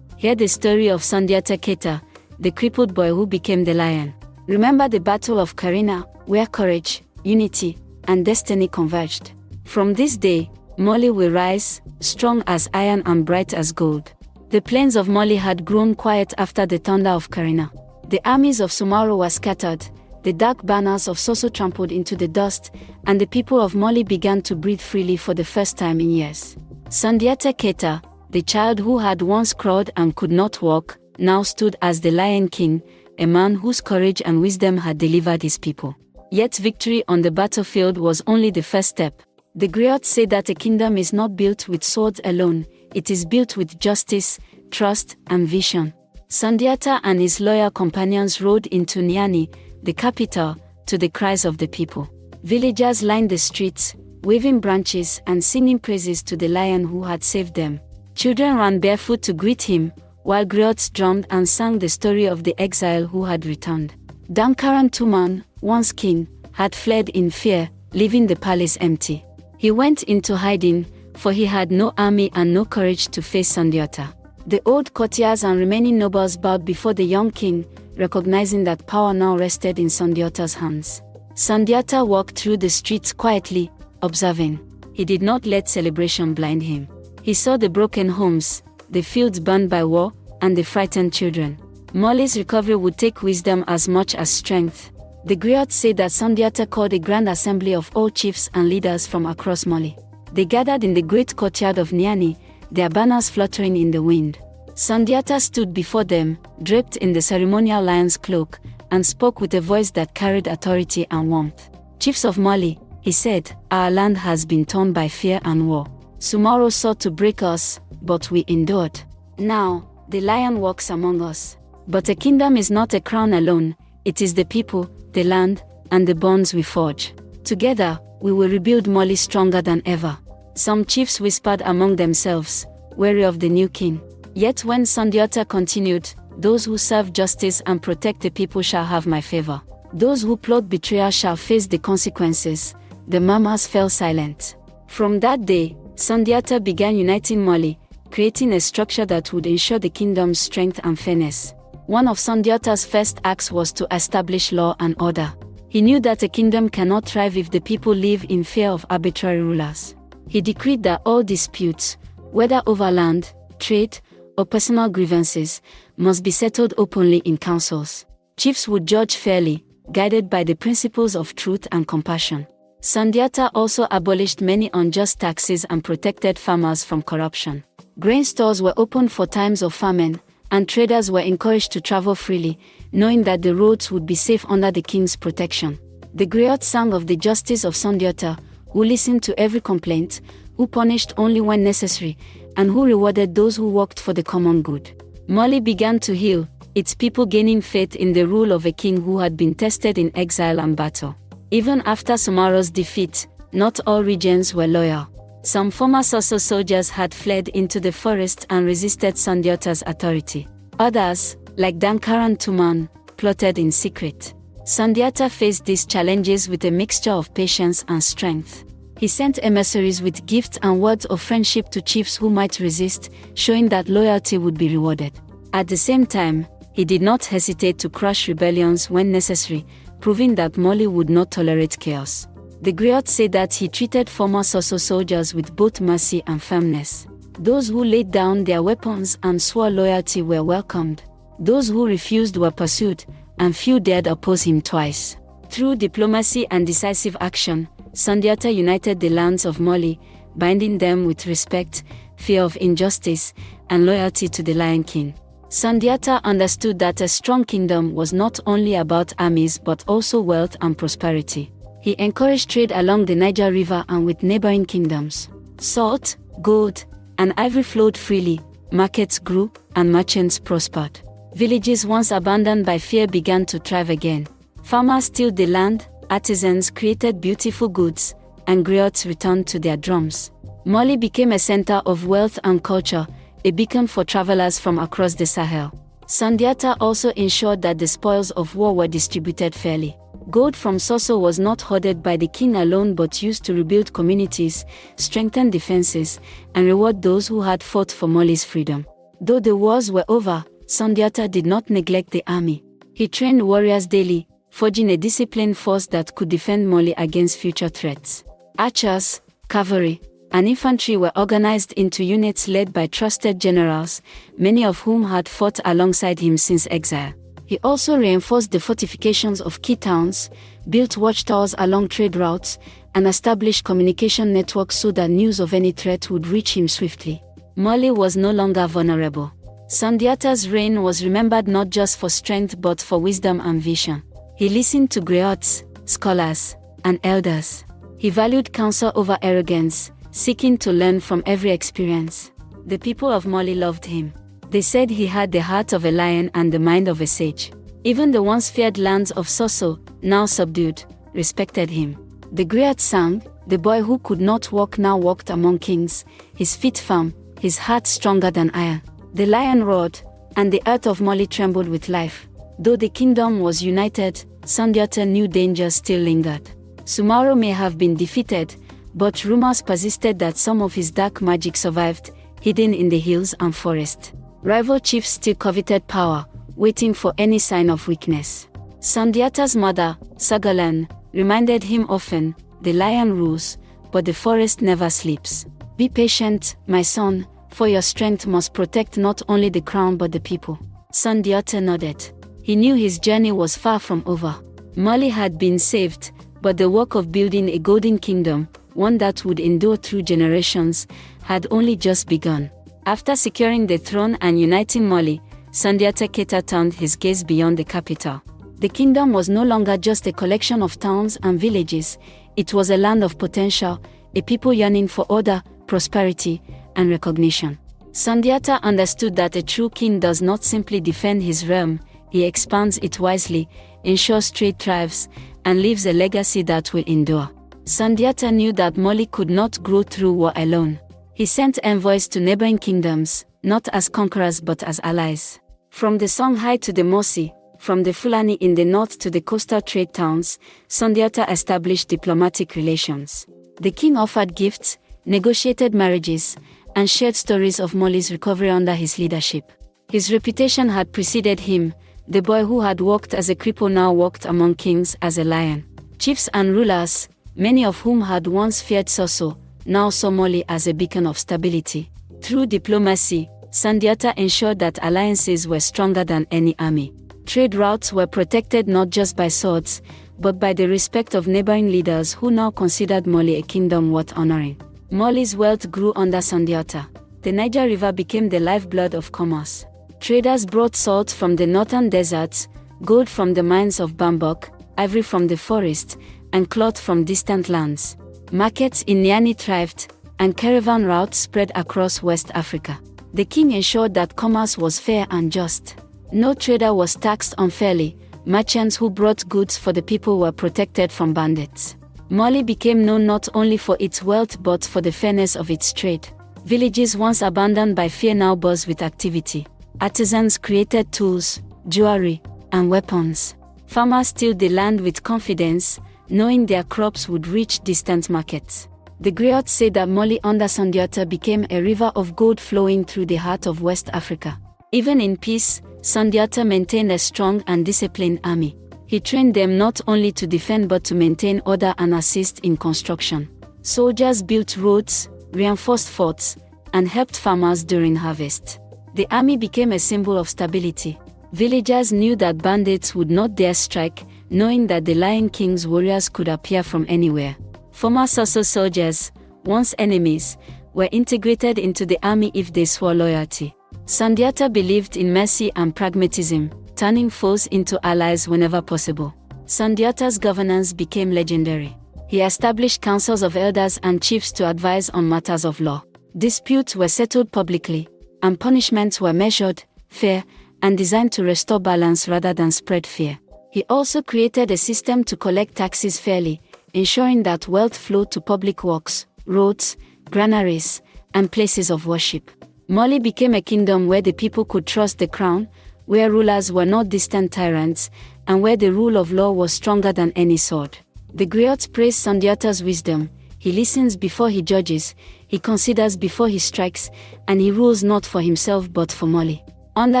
Hear the story of Sundiata Keita, the crippled boy who became the lion. Remember the Battle of Karina, where courage, unity, and destiny converged. From this day, Mali will rise, strong as iron and bright as gold. The plains of Mali had grown quiet after the thunder of Karina. The armies of Sumaro were scattered, the dark banners of Soso trampled into the dust, and the people of Mali began to breathe freely for the first time in years. Sundiata Keita, the child who had once crawled and could not walk, now stood as the Lion King, a man whose courage and wisdom had delivered his people. Yet victory on the battlefield was only the first step. The griots say that a kingdom is not built with swords alone, it is built with justice, trust, and vision. Sundiata and his loyal companions rode into Niani, the capital, to the cries of the people. Villagers lined the streets, waving branches and singing praises to the lion who had saved them. Children ran barefoot to greet him, while griots drummed and sang the story of the exile who had returned. Dankaran Tuman, once king, had fled in fear, leaving the palace empty. He went into hiding, for he had no army and no courage to face Sundiata. The old courtiers and remaining nobles bowed before the young king, recognizing that power now rested in Sundiata's hands. Sundiata walked through the streets quietly, observing. He did not let celebration blind him. He saw the broken homes, the fields burned by war, and the frightened children. Mali's recovery would take wisdom as much as strength. The griots say that Sundiata called a grand assembly of all chiefs and leaders from across Mali. They gathered in the great courtyard of Niani, their banners fluttering in the wind. Sundiata stood before them, draped in the ceremonial lion's cloak, and spoke with a voice that carried authority and warmth. Chiefs of Mali, he said, our land has been torn by fear and war. Sumaro sought to break us, but we endured. Now, the lion walks among us. But a kingdom is not a crown alone, it is the people, the land, and the bonds we forge. Together, we will rebuild Mali stronger than ever. Some chiefs whispered among themselves, wary of the new king. Yet when Sundiata continued, those who serve justice and protect the people shall have my favor. Those who plot betrayal shall face the consequences. The murmurs fell silent. From that day, Sundiata began uniting Mali, creating a structure that would ensure the kingdom's strength and fairness. One of Sundiata's first acts was to establish law and order. He knew that a kingdom cannot thrive if the people live in fear of arbitrary rulers. He decreed that all disputes, whether over land, trade, or personal grievances, must be settled openly in councils. Chiefs would judge fairly, guided by the principles of truth and compassion. Sundiata also abolished many unjust taxes and protected farmers from corruption. Grain stores were opened for times of famine, and traders were encouraged to travel freely, knowing that the roads would be safe under the king's protection. The griots sang of the justice of Sundiata, who listened to every complaint, who punished only when necessary, and who rewarded those who worked for the common good. Mali began to heal, its people gaining faith in the rule of a king who had been tested in exile and battle. Even after Sumaro's defeat, not all regions were loyal. Some former Soso soldiers had fled into the forest and resisted Sundiata's authority. Others, like Dankaran Tuman, plotted in secret. Sundiata faced these challenges with a mixture of patience and strength. He sent emissaries with gifts and words of friendship to chiefs who might resist, showing that loyalty would be rewarded. At the same time, he did not hesitate to crush rebellions when necessary, proving that Mali would not tolerate chaos. The griots say that he treated former Soso soldiers with both mercy and firmness. Those who laid down their weapons and swore loyalty were welcomed. Those who refused were pursued, and few dared oppose him twice. Through diplomacy and decisive action, Sundiata united the lands of Mali, binding them with respect, fear of injustice, and loyalty to the Lion King. Sundiata understood that a strong kingdom was not only about armies but also wealth and prosperity. He encouraged trade along the Niger River and with neighboring kingdoms. Salt, gold, and ivory flowed freely, markets grew, and merchants prospered. Villages once abandoned by fear began to thrive again. Farmers tilled the land, artisans created beautiful goods, and griots returned to their drums. Mali became a center of wealth and culture, a beacon for travelers from across the Sahel. Sundiata also ensured that the spoils of war were distributed fairly. Gold from Soso was not hoarded by the king alone but used to rebuild communities, strengthen defenses, and reward those who had fought for Mali's freedom. Though the wars were over, Sundiata did not neglect the army. He trained warriors daily, forging a disciplined force that could defend Mali against future threats. Archers, cavalry, and infantry were organized into units led by trusted generals, many of whom had fought alongside him since exile. He also reinforced the fortifications of key towns, built watchtowers along trade routes, and established communication networks so that news of any threat would reach him swiftly. Mali was no longer vulnerable. Sundiata's reign was remembered not just for strength but for wisdom and vision. He listened to griots, scholars, and elders. He valued counsel over arrogance, seeking to learn from every experience. The people of Mali loved him. They said he had the heart of a lion and the mind of a sage. Even the once feared lands of Soso, now subdued, respected him. The griot sang, "The boy who could not walk now walked among kings, his feet firm, his heart stronger than iron." The lion roared, and the earth of Mali trembled with life. Though the kingdom was united, Sundiata knew danger still lingered. Sumaro may have been defeated, but rumors persisted that some of his dark magic survived, hidden in the hills and forest. Rival chiefs still coveted power, waiting for any sign of weakness. Sundiata's mother, Sagalan, reminded him often, "The lion rules, but the forest never sleeps. Be patient, my son, for your strength must protect not only the crown but the people." Sundiata nodded. He knew his journey was far from over. Mali had been saved, but the work of building a golden kingdom, one that would endure through generations, had only just begun. After securing the throne and uniting Mali, Sundiata Keita turned his gaze beyond the capital. The kingdom was no longer just a collection of towns and villages, it was a land of potential, a people yearning for order, prosperity, and recognition. Sundiata understood that a true king does not simply defend his realm, he expands it wisely, ensures trade thrives, and leaves a legacy that will endure. Sundiata knew that Mali could not grow through war alone. He sent envoys to neighboring kingdoms, not as conquerors but as allies. From the Songhai to the Mosi, from the Fulani in the north to the coastal trade towns, Sundiata established diplomatic relations. The king offered gifts, negotiated marriages, and shared stories of Mali's recovery under his leadership. His reputation had preceded him. The boy who had walked as a cripple now walked among kings as a lion. Chiefs and rulers, many of whom had once feared Soso, now saw Mali as a beacon of stability. Through diplomacy, Sundiata ensured that alliances were stronger than any army. Trade routes were protected not just by swords, but by the respect of neighboring leaders who now considered Mali a kingdom worth honoring. Mali's wealth grew under Sundiata. The Niger River became the lifeblood of commerce. Traders brought salt from the northern deserts, gold from the mines of Bambok, ivory from the forest, and cloth from distant lands. Markets in Niani thrived, and caravan routes spread across West Africa. The king ensured that commerce was fair and just. No trader was taxed unfairly. Merchants who brought goods for the people were protected from bandits. Mali became known not only for its wealth but for the fairness of its trade. Villages once abandoned by fear now buzzed with activity. Artisans created tools, jewelry, and weapons. Farmers tilled the land with confidence, knowing their crops would reach distant markets. The griots say that Mali under Sundiata became a river of gold flowing through the heart of West Africa. Even in peace, Sundiata maintained a strong and disciplined army. He trained them not only to defend but to maintain order and assist in construction. Soldiers built roads, reinforced forts, and helped farmers during harvest. The army became a symbol of stability. Villagers knew that bandits would not dare strike, knowing that the Lion King's warriors could appear from anywhere. Former Soso soldiers, once enemies, were integrated into the army if they swore loyalty. Sundiata believed in mercy and pragmatism, turning foes into allies whenever possible. Sundiata's governance became legendary. He established councils of elders and chiefs to advise on matters of law. Disputes were settled publicly, and punishments were measured, fair, and designed to restore balance rather than spread fear. He also created a system to collect taxes fairly, ensuring that wealth flowed to public works, roads, granaries, and places of worship. Mali became a kingdom where the people could trust the crown, where rulers were not distant tyrants, and where the rule of law was stronger than any sword. The griots praise Sundiata's wisdom. He listens before he judges, he considers before he strikes, and he rules not for himself but for Mali. Under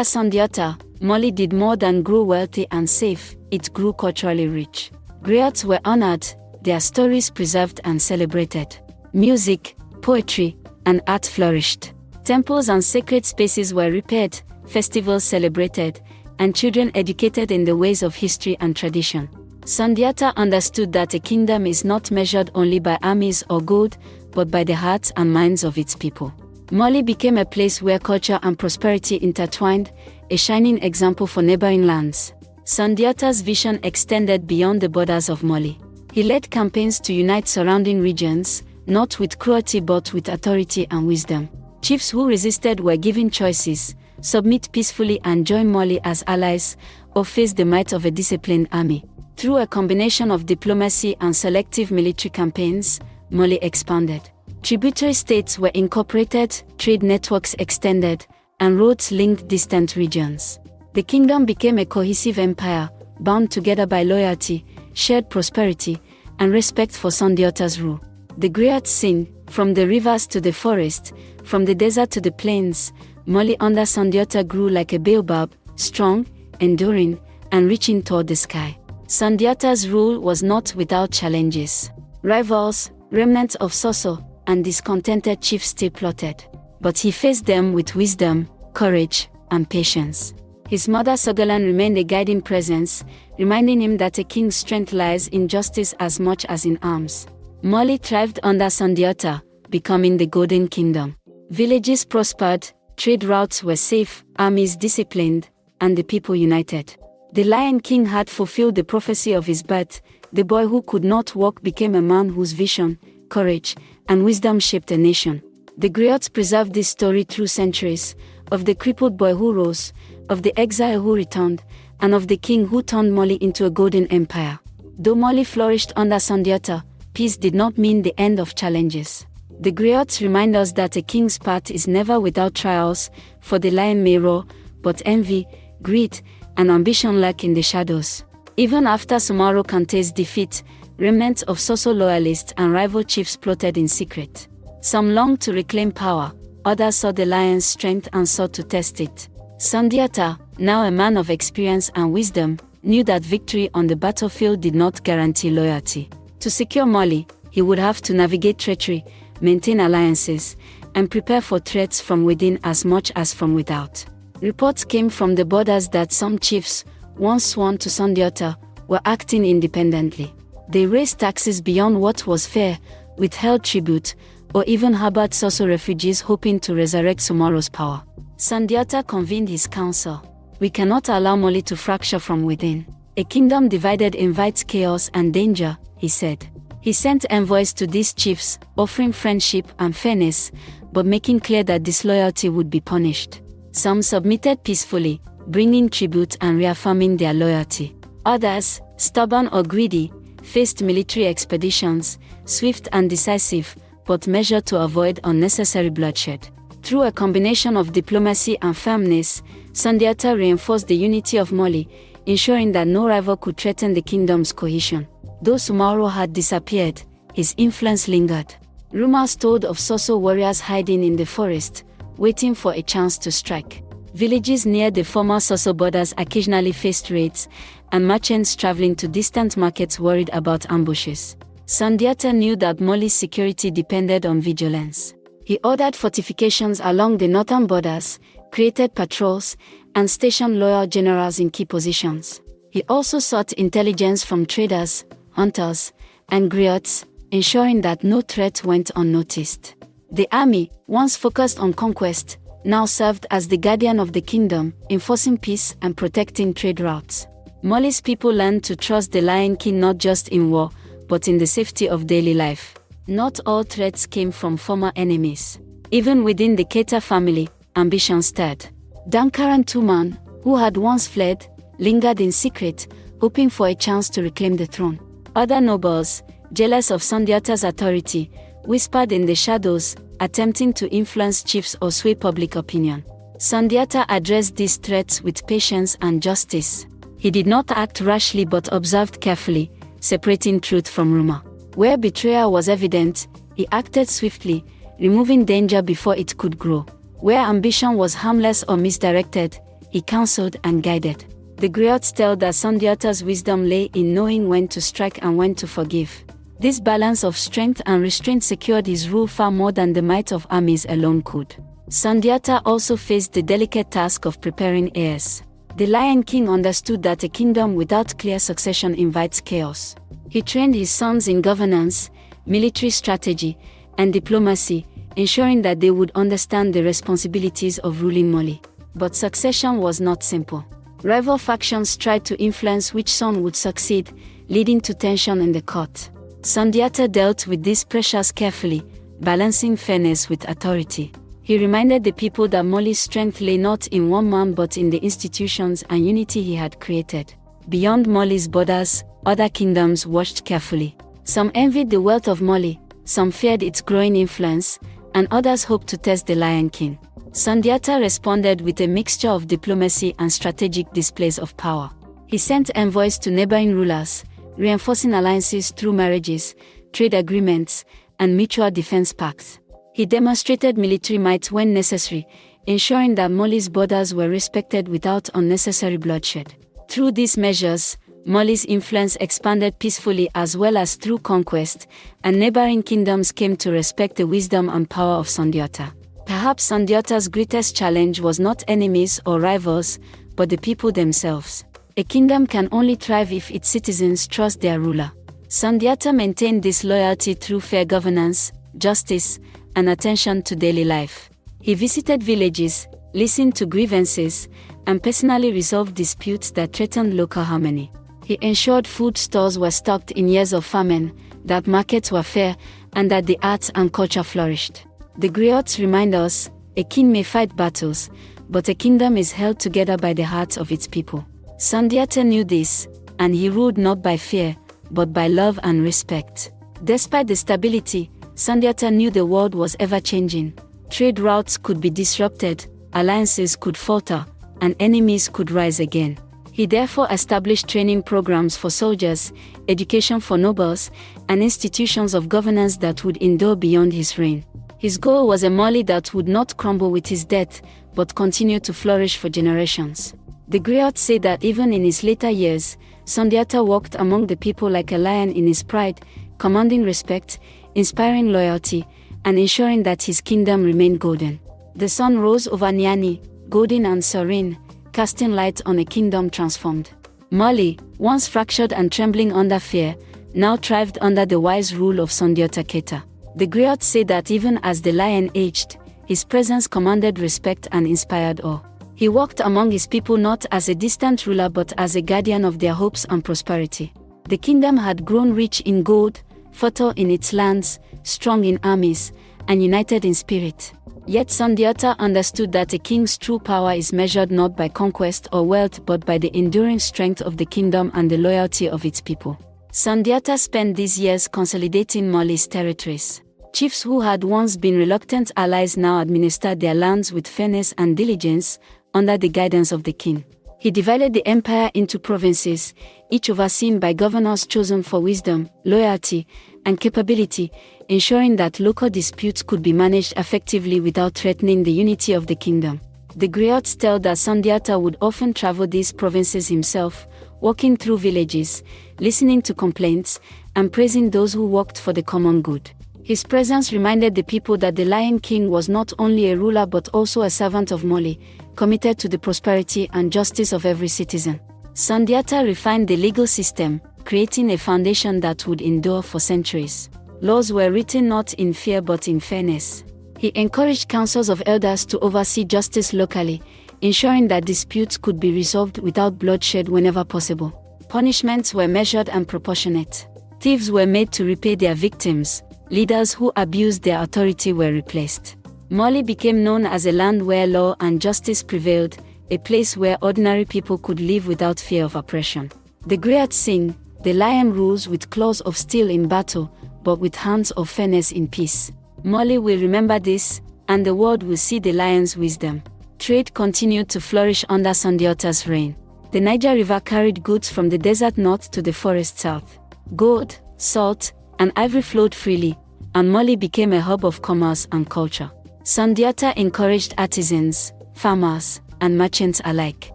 Sundiata, Mali did more than grow wealthy and safe, it grew culturally rich. Griots were honored, their stories preserved and celebrated. Music, poetry, and art flourished. Temples and sacred spaces were repaired, festivals celebrated, and children educated in the ways of history and tradition. Sundiata understood that a kingdom is not measured only by armies or gold, but by the hearts and minds of its people. Mali became a place where culture and prosperity intertwined, a shining example for neighboring lands. Sundiata's vision extended beyond the borders of Mali. He led campaigns to unite surrounding regions, not with cruelty but with authority and wisdom. Chiefs who resisted were given choices: submit peacefully and join Mali as allies, or face the might of a disciplined army. Through a combination of diplomacy and selective military campaigns, Mali expanded. Tributary states were incorporated, trade networks extended, and roads linked distant regions. The kingdom became a cohesive empire, bound together by loyalty, shared prosperity, and respect for Sundiata's rule. The griots sing, from the rivers to the forest, from the desert to the plains, Mali under Sundiata grew like a baobab, strong, enduring, and reaching toward the sky. Sundiata's rule was not without challenges. Rivals, remnants of Soso, and discontented chiefs still plotted. But he faced them with wisdom, courage, and patience. His mother Sogolan remained a guiding presence, reminding him that a king's strength lies in justice as much as in arms. Mali thrived under Sundiata, becoming the Golden Kingdom. Villages prospered, trade routes were safe, armies disciplined, and the people united. The Lion King had fulfilled the prophecy of his birth. The boy who could not walk became a man whose vision, courage, and wisdom shaped a nation. The griots preserved this story through centuries, of the crippled boy who rose, of the exile who returned, and of the king who turned Mali into a golden empire. Though Mali flourished under Sundiata, peace did not mean the end of challenges. The griots remind us that a king's path is never without trials, for the lion may roar, but envy, greed, and ambition lurk in the shadows. Even after Sumaro Kante's defeat, remnants of Soso loyalists and rival chiefs plotted in secret. Some longed to reclaim power, others saw the lion's strength and sought to test it. Sundiata, now a man of experience and wisdom, knew that victory on the battlefield did not guarantee loyalty. To secure Mali, he would have to navigate treachery, maintain alliances, and prepare for threats from within as much as from without. Reports came from the borders that some chiefs, once sworn to Sundiata, were acting independently. They raised taxes beyond what was fair, withheld tribute, or even harbored Soso refugees hoping to resurrect Sumaro's power. Sundiata convened his council. We cannot allow Mali to fracture from within. A kingdom divided invites chaos and danger, he said. He sent envoys to these chiefs, offering friendship and fairness, but making clear that disloyalty would be punished. Some submitted peacefully, bringing tribute and reaffirming their loyalty. Others, stubborn or greedy, faced military expeditions, swift and decisive, but measured to avoid unnecessary bloodshed. Through a combination of diplomacy and firmness, Sundiata reinforced the unity of Mali, ensuring that no rival could threaten the kingdom's cohesion. Though Sumaro had disappeared, his influence lingered. Rumors told of Soso warriors hiding in the forest, waiting for a chance to strike. Villages near the former Soso borders occasionally faced raids, and merchants traveling to distant markets worried about ambushes. Sundiata knew that Mali's security depended on vigilance. He ordered fortifications along the northern borders, created patrols, and stationed loyal generals in key positions. He also sought intelligence from traders, hunters, and griots, ensuring that no threat went unnoticed. The army, once focused on conquest, now served as the guardian of the kingdom, enforcing peace and protecting trade routes. Mali's people learned to trust the Lion King not just in war, but in the safety of daily life. Not all threats came from former enemies. Even within the Keita family, ambition stirred. Dankaran Tuman, who had once fled, lingered in secret, hoping for a chance to reclaim the throne. Other nobles, jealous of Sundiata's authority, whispered in the shadows, attempting to influence chiefs or sway public opinion. Sundiata addressed these threats with patience and justice. He did not act rashly but observed carefully, separating truth from rumor. Where betrayal was evident, he acted swiftly, removing danger before it could grow. Where ambition was harmless or misdirected, he counseled and guided. The griots tell that Sundiata's wisdom lay in knowing when to strike and when to forgive. This balance of strength and restraint secured his rule far more than the might of armies alone could. Sundiata also faced the delicate task of preparing heirs. The Lion King understood that a kingdom without clear succession invites chaos. He trained his sons in governance, military strategy, and diplomacy, ensuring that they would understand the responsibilities of ruling Mali. But succession was not simple. Rival factions tried to influence which son would succeed, leading to tension in the court. Sundiata dealt with these pressures carefully, balancing fairness with authority. He reminded the people that Mali's strength lay not in one man but in the institutions and unity he had created. Beyond Mali's borders, other kingdoms watched carefully. Some envied the wealth of Mali, some feared its growing influence, and others hoped to test the Lion King. Sundiata responded with a mixture of diplomacy and strategic displays of power. He sent envoys to neighboring rulers, reinforcing alliances through marriages, trade agreements, and mutual defense pacts. He demonstrated military might when necessary, ensuring that Mali's borders were respected without unnecessary bloodshed. Through these measures, Mali's influence expanded peacefully as well as through conquest, and neighboring kingdoms came to respect the wisdom and power of Sundiata. Perhaps Sundiata's greatest challenge was not enemies or rivals, but the people themselves. A kingdom can only thrive if its citizens trust their ruler. Sundiata maintained this loyalty through fair governance, justice, and attention to daily life. He visited villages, listened to grievances, and personally resolved disputes that threatened local harmony. He ensured food stores were stocked in years of famine, that markets were fair, and that the arts and culture flourished. The griots remind us, a king may fight battles, but a kingdom is held together by the hearts of its people. Sundiata knew this, and he ruled not by fear, but by love and respect. Despite the stability, Sundiata knew the world was ever-changing. Trade routes could be disrupted, alliances could falter, and enemies could rise again. He therefore established training programs for soldiers, education for nobles, and institutions of governance that would endure beyond his reign. His goal was a Mali that would not crumble with his death, but continue to flourish for generations. The griots say that even in his later years, Sundiata walked among the people like a lion in his pride, commanding respect, inspiring loyalty, and ensuring that his kingdom remained golden. The sun rose over Niani, golden and serene, casting light on a kingdom transformed. Mali, once fractured and trembling under fear, now thrived under the wise rule of Sundiata Keita. The griots say that even as the lion aged, his presence commanded respect and inspired awe. He walked among his people not as a distant ruler but as a guardian of their hopes and prosperity. The kingdom had grown rich in gold, fertile in its lands, strong in armies, and united in spirit. Yet Sundiata understood that a king's true power is measured not by conquest or wealth but by the enduring strength of the kingdom and the loyalty of its people. Sundiata spent these years consolidating Mali's territories. Chiefs who had once been reluctant allies now administered their lands with fairness and diligence, under the guidance of the king. He divided the empire into provinces, each overseen by governors chosen for wisdom, loyalty, and capability, ensuring that local disputes could be managed effectively without threatening the unity of the kingdom. The griots tell that Sundiata would often travel these provinces himself, walking through villages, listening to complaints, and praising those who worked for the common good. His presence reminded the people that the Lion King was not only a ruler but also a servant of Mali, committed to the prosperity and justice of every citizen. Sundiata refined the legal system, creating a foundation that would endure for centuries. Laws were written not in fear but in fairness. He encouraged councils of elders to oversee justice locally, ensuring that disputes could be resolved without bloodshed whenever possible. Punishments were measured and proportionate. Thieves were made to repay their victims. Leaders who abused their authority were replaced. Mali became known as a land where law and justice prevailed, a place where ordinary people could live without fear of oppression. The griots sing, "The lion rules with claws of steel in battle, but with hands of fairness in peace." Mali will remember this, and the world will see the lion's wisdom. Trade continued to flourish under Sundiata's reign. The Niger River carried goods from the desert north to the forest south. Gold, salt, and ivory flowed freely, and Mali became a hub of commerce and culture. Sundiata encouraged artisans, farmers, and merchants alike.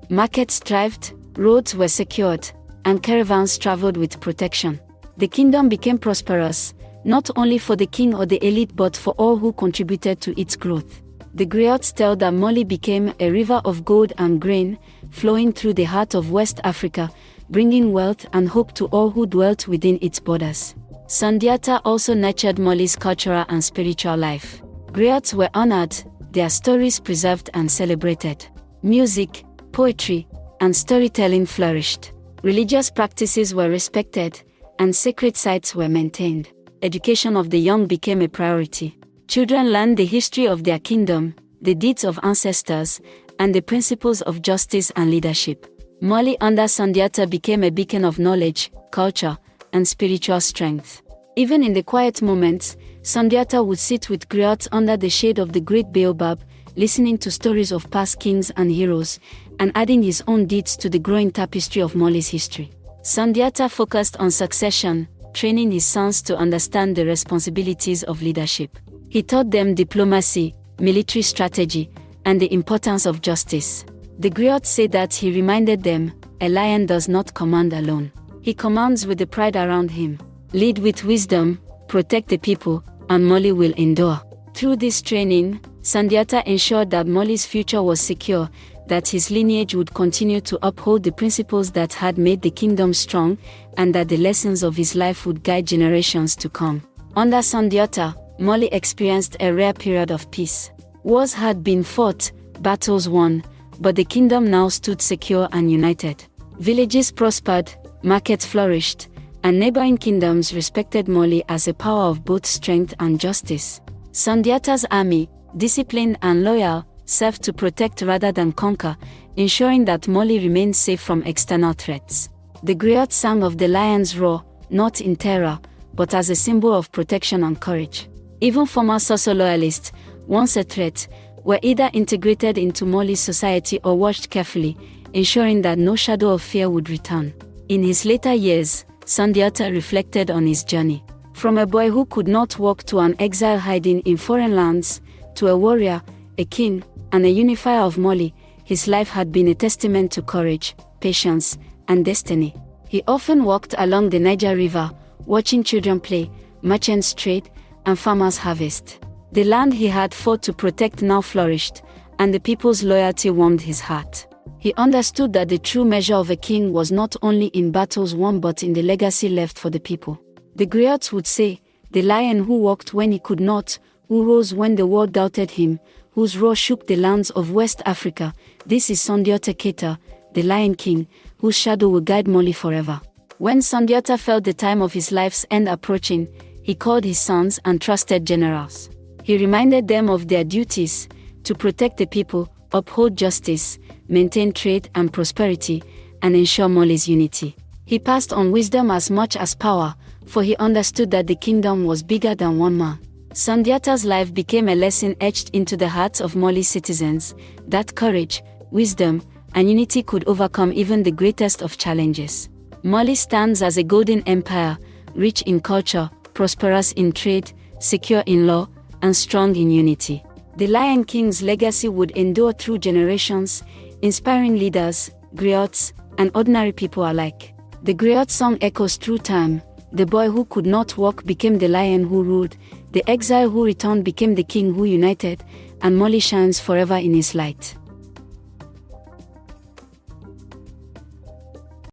Markets thrived, roads were secured, and caravans traveled with protection. The kingdom became prosperous, not only for the king or the elite but for all who contributed to its growth. The griots tell that Mali became a river of gold and grain, flowing through the heart of West Africa, bringing wealth and hope to all who dwelt within its borders. Sundiata also nurtured Mali's cultural and spiritual life. Griots were honored, their stories preserved and celebrated. Music, poetry, and storytelling flourished. Religious practices were respected, and sacred sites were maintained. Education of the young became a priority. Children learned the history of their kingdom, the deeds of ancestors, and the principles of justice and leadership. Mali under Sundiata became a beacon of knowledge, culture, and spiritual strength. Even in the quiet moments, Sundiata would sit with griots under the shade of the great baobab, listening to stories of past kings and heroes, and adding his own deeds to the growing tapestry of Mali's history. Sundiata focused on succession, training his sons to understand the responsibilities of leadership. He taught them diplomacy, military strategy, and the importance of justice. The griots say that he reminded them, "A lion does not command alone. He commands with the pride around him. Lead with wisdom, protect the people, and Mali will endure." Through this training, Sundiata ensured that Mali's future was secure, that his lineage would continue to uphold the principles that had made the kingdom strong, and that the lessons of his life would guide generations to come. Under Sundiata, Mali experienced a rare period of peace. Wars had been fought, battles won, but the kingdom now stood secure and united. Villages prospered, markets flourished, and neighboring kingdoms respected Mali as a power of both strength and justice. Sundiata's army, disciplined and loyal, served to protect rather than conquer, ensuring that Mali remained safe from external threats. The griots sang of the lion's roar, not in terror, but as a symbol of protection and courage. Even former Soso loyalists, once a threat, were either integrated into Mali's society or watched carefully, ensuring that no shadow of fear would return. In his later years, Sundiata reflected on his journey. From a boy who could not walk to an exile hiding in foreign lands, to a warrior, a king, and a unifier of Mali, his life had been a testament to courage, patience, and destiny. He often walked along the Niger River, watching children play, merchants trade, and farmers harvest. The land he had fought to protect now flourished, and the people's loyalty warmed his heart. He understood that the true measure of a king was not only in battles won but in the legacy left for the people. The griots would say, "The lion who walked when he could not, who rose when the world doubted him, whose roar shook the lands of West Africa, this is Sundiata Keita, the Lion King, whose shadow will guide Mali forever." When Sundiata felt the time of his life's end approaching, he called his sons and trusted generals. He reminded them of their duties, to protect the people, uphold justice, maintain trade and prosperity, and ensure Mali's unity. He passed on wisdom as much as power, for he understood that the kingdom was bigger than one man. Sundiata's life became a lesson etched into the hearts of Mali's citizens, that courage, wisdom, and unity could overcome even the greatest of challenges. Mali stands as a golden empire, rich in culture, prosperous in trade, secure in law, and strong in unity. The Lion King's legacy would endure through generations, inspiring leaders, griots, and ordinary people alike. The griot song echoes through time. The boy who could not walk became the lion who ruled, the exile who returned became the king who united, and Mali shines forever in his light.